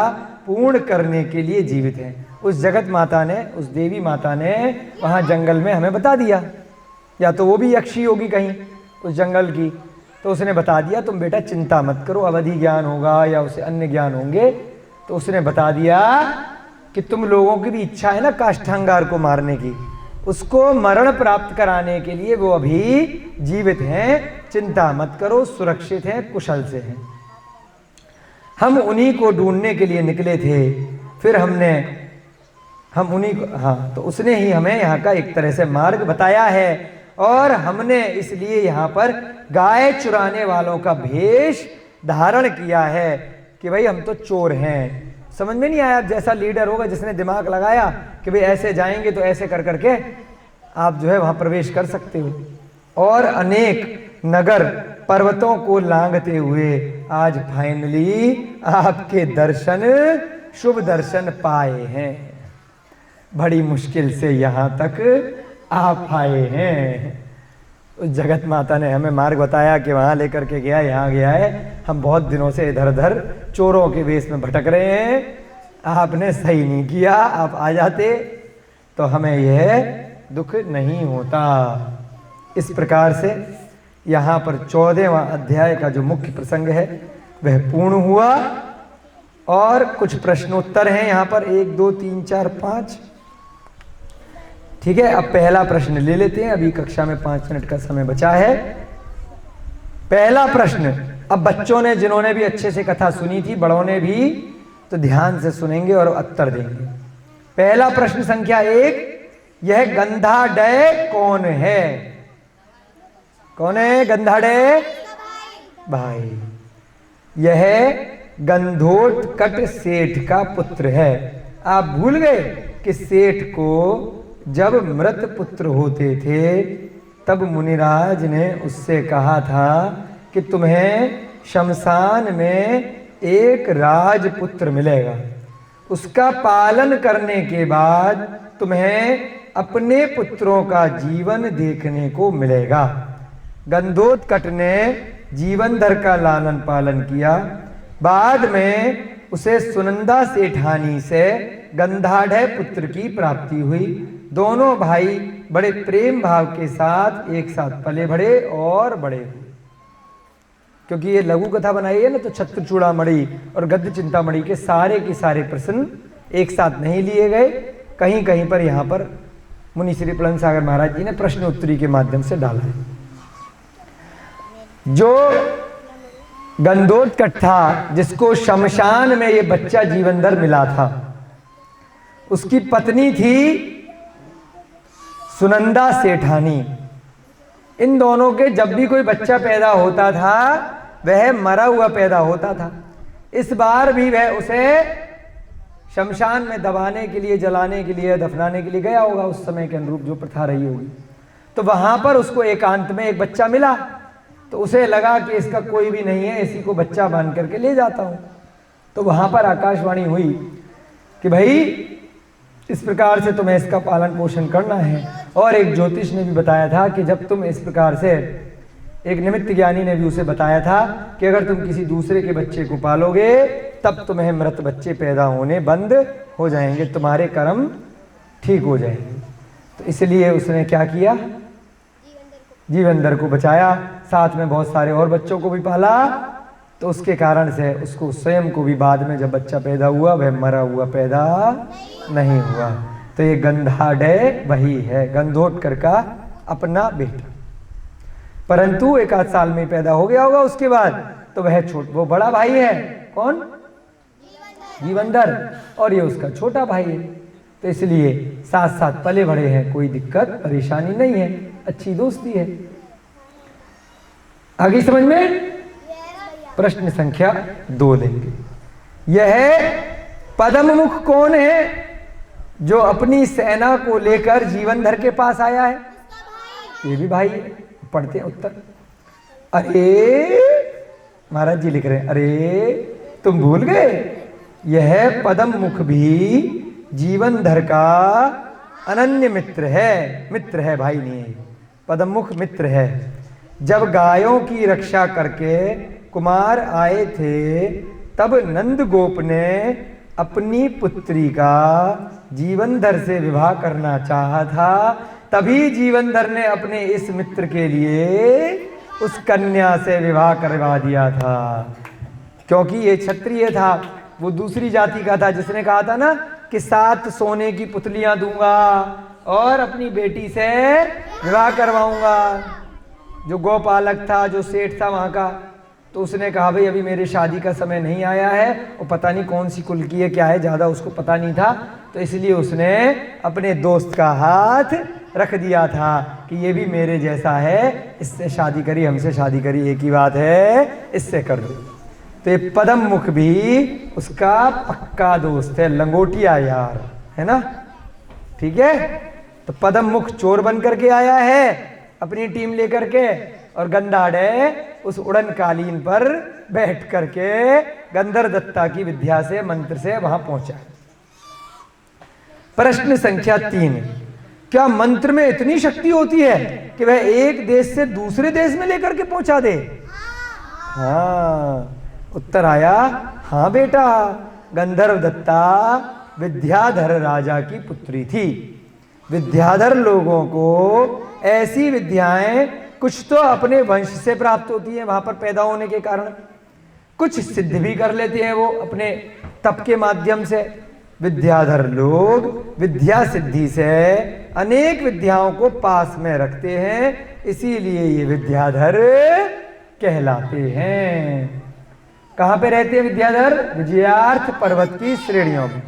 पूर्ण करने के लिए जीवित हैं। उस जगत माता ने, उस देवी माता ने वहां जंगल में हमें बता दिया, या तो वो भी यक्षी होगी कहीं उस जंगल की, तो उसने बता दिया तुम बेटा चिंता मत करो, अवधि ज्ञान होगा या उसे अन्य ज्ञान होंगे, तो उसने बता दिया कि तुम लोगों की भी इच्छा है ना काष्ठांगार को मारने की, उसको मरण प्राप्त कराने के लिए वो अभी जीवित हैं, चिंता मत करो, सुरक्षित हैं, कुशल से हैं। हम उन्हीं को ढूंढने के लिए निकले थे, फिर हम उन्हीं को, हाँ, तो उसने ही हमें यहाँ का एक तरह से मार्ग बताया है और हमने इसलिए यहाँ पर गाय चुराने वालों का भेष धारण किया है कि भाई हम तो चोर हैं। समझ में नहीं आया? जैसा लीडर होगा जिसने दिमाग लगाया कि भाई ऐसे जाएंगे तो ऐसे कर करके आप जो है वहां प्रवेश कर सकते हो। और अनेक नगर पर्वतों को लांघते हुए आज फाइनली आपके दर्शन, शुभ दर्शन पाए हैं। बड़ी मुश्किल से यहाँ तक आप आए हैं। उस जगत माता ने हमें मार्ग बताया कि वहाँ लेकर के गया, यहाँ गया है, हम बहुत दिनों से इधर उधर चोरों के वेश में भटक रहे हैं, आपने सही नहीं किया, आप आ जाते तो हमें यह दुख नहीं होता। इस प्रकार से यहाँ पर 14वां अध्याय का जो मुख्य प्रसंग है वह पूर्ण हुआ और कुछ प्रश्नोत्तर हैं यहाँ पर 1 2 3 4 5। ठीक है, अब पहला प्रश्न ले लेते हैं, अभी कक्षा में 5 मिनट का समय बचा है। पहला प्रश्न, अब बच्चों ने जिन्होंने भी अच्छे से कथा सुनी थी, बड़ों ने भी, तो ध्यान से सुनेंगे और उत्तर देंगे। पहला प्रश्न संख्या 1, यह गंधाढ़ कौन है? कौन है गंधाढ़? भाई। यह गंधोटकट सेठ का पुत्र है। आप भूल गए कि सेठ को जब मृत पुत्र होते थे तब मुनिराज ने उससे कहा था कि तुम्हें शमशान में एक राजपुत्र मिलेगा, उसका पालन करने के बाद तुम्हें अपने पुत्रों का जीवन देखने को मिलेगा। गंधोटकट ने जीवन भर का लालन पालन किया। बाद में उसे सुनंदा सेठानी से गंधाढ़ पुत्र की प्राप्ति हुई। दोनों भाई बड़े प्रेम भाव के साथ एक साथ पले बढ़े और बड़े हुए। क्योंकि ये लघु कथा बनाई है ना, तो छत्रचूड़ामणि और गद्य चिंतामणि के सारे प्रश्न एक साथ नहीं लिए गए, कहीं कहीं पर यहाँ पर मुनि श्री पुलंद सागर महाराज जी ने प्रश्न उत्तरी के माध्यम से डाला है। जो गंधोटकट था, जिसको शमशान में ये बच्चा जीवनधर मिला था, उसकी पत्नी थी सुनंदा सेठानी। इन दोनों के जब भी कोई बच्चा पैदा होता था वह मरा हुआ पैदा होता था। इस बार भी वह उसे शमशान में दबाने के लिए, जलाने के लिए, दफनाने के लिए गया होगा, उस समय के अनुरूप जो प्रथा रही होगी। तो वहां पर उसको एकांत में एक बच्चा मिला, तो उसे लगा कि इसका कोई भी नहीं है, इसी को बच्चा मान करके ले जाता हूं। तो वहां पर आकाशवाणी हुई कि भाई इस प्रकार से तुम्हें इसका पालन पोषण करना है। और एक ज्योतिष ने भी बताया था कि जब तुम इस प्रकार से, एक निमित्त ज्ञानी ने भी उसे बताया था कि अगर तुम किसी दूसरे के बच्चे को पालोगे तब तुम्हें मृत बच्चे पैदा होने बंद हो जाएंगे, तुम्हारे कर्म ठीक हो जाएंगे। तो इसलिए उसने क्या किया, जीवंदर को बचाया, साथ में बहुत सारे और बच्चों को भी पाला। तो उसके कारण से उसको स्वयं को भी बाद में जब बच्चा पैदा हुआ वह मरा हुआ पैदा नहीं हुआ। तो ये गंधाढ़ वही है, गंधोटकर का अपना बेटा, परंतु एक आध साल में पैदा हो गया होगा उसके बाद। तो वह वो बड़ा भाई है, कौन, जीवंदर, और ये उसका छोटा भाई है। तो इसलिए साथ साथ पले बड़े हैं, कोई दिक्कत परेशानी नहीं है, अच्छी दोस्ती है। आगे समझ में। प्रश्न संख्या 2 लेंगे। यह पद्ममुख कौन है जो अपनी सेना को लेकर जीवनधर के पास आया है? ये भी भाई है। पढ़ते हैं उत्तर। अरे महाराज जी लिख रहे हैं, अरे तुम भूल गए, यह पद्ममुख भी जीवनधर का अनन्य मित्र है भाई नहीं, पद्ममुख मित्र है। जब गायों की रक्षा करके कुमार आए थे तब नंद गोप ने अपनी पुत्री का जीवनधर से विवाह करना चाहा था। तभी जीवनधर ने अपने इस मित्र के लिए उस कन्या से विवाह करवा दिया था, क्योंकि ये क्षत्रिय था, वो दूसरी जाति का था, जिसने कहा था ना कि 7 सोने की पुतलियां दूंगा और अपनी बेटी से विवाह करवाऊंगा। जो गोपालक था, जो सेठ था वहां का, तो उसने कहा भाई अभी मेरे शादी का समय नहीं आया है, और पता नहीं कौन सी कुल की है, क्या है, ज़्यादा उसको पता नहीं था। तो इसलिए उसने अपने दोस्त का हाथ रख दिया था कि ये भी मेरे जैसा है, इससे शादी करी, हमसे शादी करी, एक ही बात है, इससे कर दो। तो ये पद्ममुख भी उसका पक्का दोस्त है, लंगोटिया यार है ना, ठीक है। तो पद्ममुख चोर बन करके आया है अपनी टीम लेकर के, और गंधाढ़ उस उड़न कालीन पर बैठ करके गंधर दत्ता की विद्या से, मंत्र से वहां पहुंचा। प्रश्न संख्या 3, क्या मंत्र में इतनी शक्ति होती है कि वह एक देश से दूसरे देश में लेकर के पहुंचा दे? हाँ, उत्तर आया हाँ बेटा, गंधर्व दत्ता विद्याधर राजा की पुत्री थी। विद्याधर लोगों को ऐसी विद्याएं कुछ तो अपने वंश से प्राप्त होती है, वहां पर पैदा होने के कारण, कुछ सिद्ध भी कर लेते हैं वो अपने तप के माध्यम से। विद्याधर लोग विद्या सिद्धि से अनेक विद्याओं को पास में रखते हैं, इसीलिए ये विद्याधर कहलाते हैं। कहां पे रहते हैं विद्याधर? विजयार्थ पर्वत की श्रेणियों में।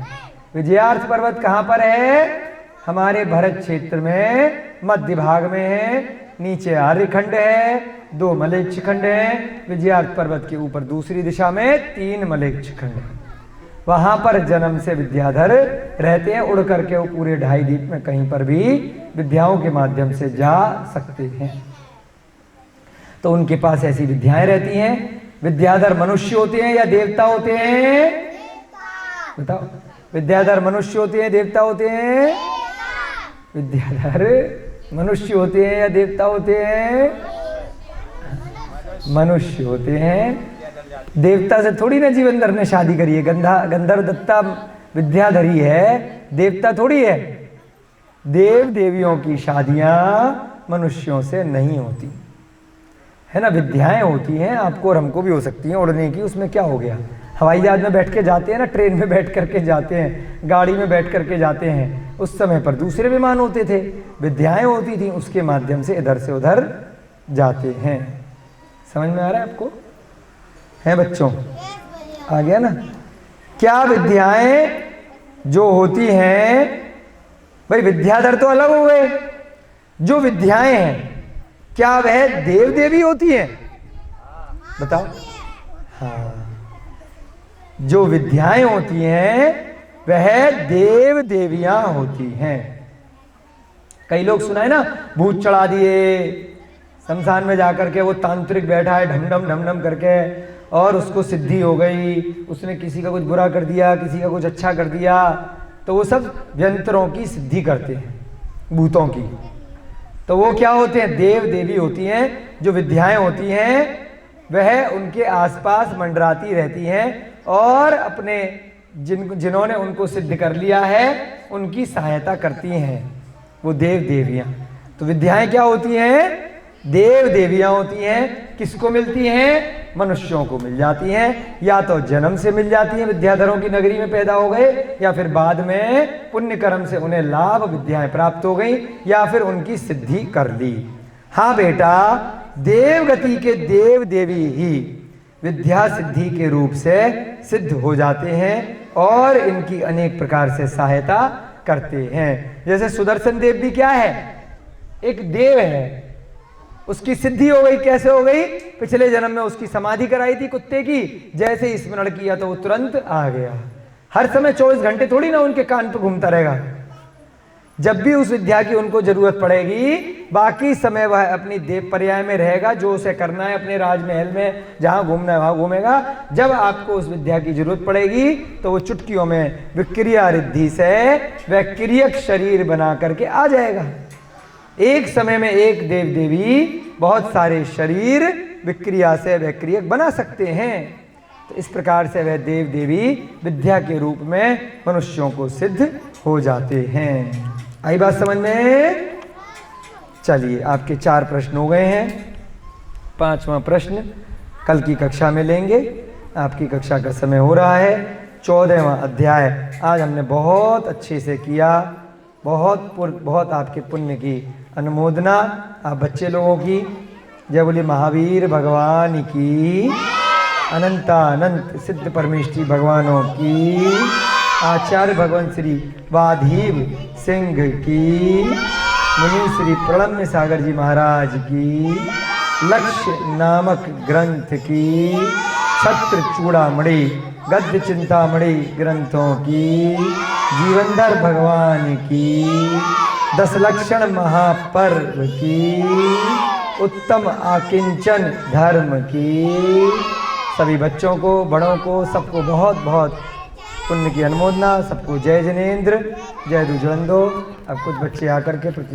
विजयार्थ पर्वत कहां पर है? हमारे भरत क्षेत्र में मध्य भाग में है, नीचे आर्यखंड है, 2 मलेच्छ खंड है, विजयार्थ पर्वत के ऊपर दूसरी दिशा में 3 मलेच्छ खंड है। वहां पर जन्म से विद्याधर रहते हैं, उड़ करके वो पूरे 2.5 द्वीप में कहीं पर भी विद्याओं के माध्यम से जा सकते हैं। तो उनके पास ऐसी विद्याएं रहती हैं। विद्याधर मनुष्य होते हैं या देवता होते हैं? बताओ, विद्याधर मनुष्य होते हैं देवता होते हैं? विद्याधर मनुष्य होते हैं या देवता होते हैं? मनुष्य होते हैं। देवता से थोड़ी ना जीवनधर ने शादी करी है, गंधर्व दत्ता विद्याधरी है, देवता थोड़ी है। देव देवियों की शादियां मनुष्यों से नहीं होती है ना, विद्याएं होती हैं, आपको और हमको भी हो सकती हैं उड़ने की, उसमें क्या हो गया। हवाई जहाज में बैठ के जाते हैं ना, ट्रेन में बैठ करके जाते हैं, गाड़ी में बैठ करके जाते हैं, उस समय पर दूसरे विमान होते थे, विद्याएं होती थी, उसके माध्यम से इधर से उधर जाते हैं। समझ में आ रहा है आपको? है बच्चों? आ गया ना? क्या विद्याएं जो होती हैं, भाई विद्याधर तो अलग हो गए, जो विद्याएं हैं क्या वह देव देवी होती हैं? बताओ। हाँ, जो विद्याएं होती हैं वह देव देवियां होती हैं। कई लोग सुना है ना, भूत चढ़ा दिए शमशान में जाकर के, वो तांत्रिक बैठा है ढम ढम करके, और उसको सिद्धि हो गई, उसने किसी का कुछ बुरा कर दिया, किसी का कुछ अच्छा कर दिया, तो वो सब यंत्रों की सिद्धि करते हैं, भूतों की। तो वो क्या होते हैं? देव देवी होती हैं। जो विद्याएं होती हैं वह उनके आसपास मंडराती रहती हैं और अपने जिन्होंने उनको सिद्ध कर लिया है उनकी सहायता करती हैं, वो देव देवियां। तो विद्याएं क्या होती हैं? देव देवियां होती हैं। किसको मिलती हैं? मनुष्यों को मिल जाती हैं। या तो जन्म से मिल जाती हैं, विद्याधरों की नगरी में पैदा हो गए, या फिर बाद में पुण्य कर्म से उन्हें लाभ विद्याएं प्राप्त हो गई, या फिर उनकी सिद्धि कर ली। हाँ बेटा, देवगति के देव देवी ही विद्या सिद्धि के रूप से सिद्ध हो जाते हैं और इनकी अनेक प्रकार से सहायता करते हैं। जैसे सुदर्शन देव भी क्या है? एक देव है। उसकी सिद्धि हो गई। कैसे हो गई? पिछले जन्म में उसकी समाधि कराई थी कुत्ते की, जैसे ही स्मरण किया तो वो तुरंत आ गया। हर समय 24 घंटे थोड़ी ना उनके कान पर घूमता रहेगा। जब भी उस विद्या की उनको जरूरत पड़ेगी, बाकी समय वह अपनी देव पर्याय में रहेगा, जो उसे करना है अपने राजमहल में, जहां घूमना है वहां घूमेगा। जब आपको उस विद्या की जरूरत पड़ेगी तो वो चुटकियों में विक्रिया रिद्धि से वह क्रियक शरीर बना करके आ जाएगा। एक समय में एक देव देवी बहुत सारे शरीर विक्रिया से वह क्रियक बना सकते हैं। तो इस प्रकार से वह देव देवी विद्या के रूप में मनुष्यों को सिद्ध हो जाते हैं। आई बात समझ में? चलिए, आपके 4 प्रश्न हो गए हैं। 5वां प्रश्न कल की कक्षा में लेंगे। आपकी कक्षा का समय हो रहा है। 14वां अध्याय आज हमने बहुत अच्छे से किया। बहुत आपके पुण्य की अनुमोदना आप बच्चे लोगों की। जय बोले महावीर भगवान की, अनंतानंत सिद्ध परमेष्ठी भगवानों की, आचार्य भगवान श्री वाधीव सिंह की, मुनि श्री प्रणम्य सागर जी महाराज की, लक्ष्य नामक ग्रंथ की, छत्र चूड़ामणि गद्य चिंतामणि ग्रंथों की, जीवनधर भगवान की, 10 लक्षण महापर्व की, उत्तम आकिंचन धर्म की, सभी बच्चों को, बड़ों को, सबको बहुत बहुत पुण्य की अनुमोदना। सबको जय जिनेंद्र, जय दुजलंदो। अब कुछ बच्चे आकर के प्रति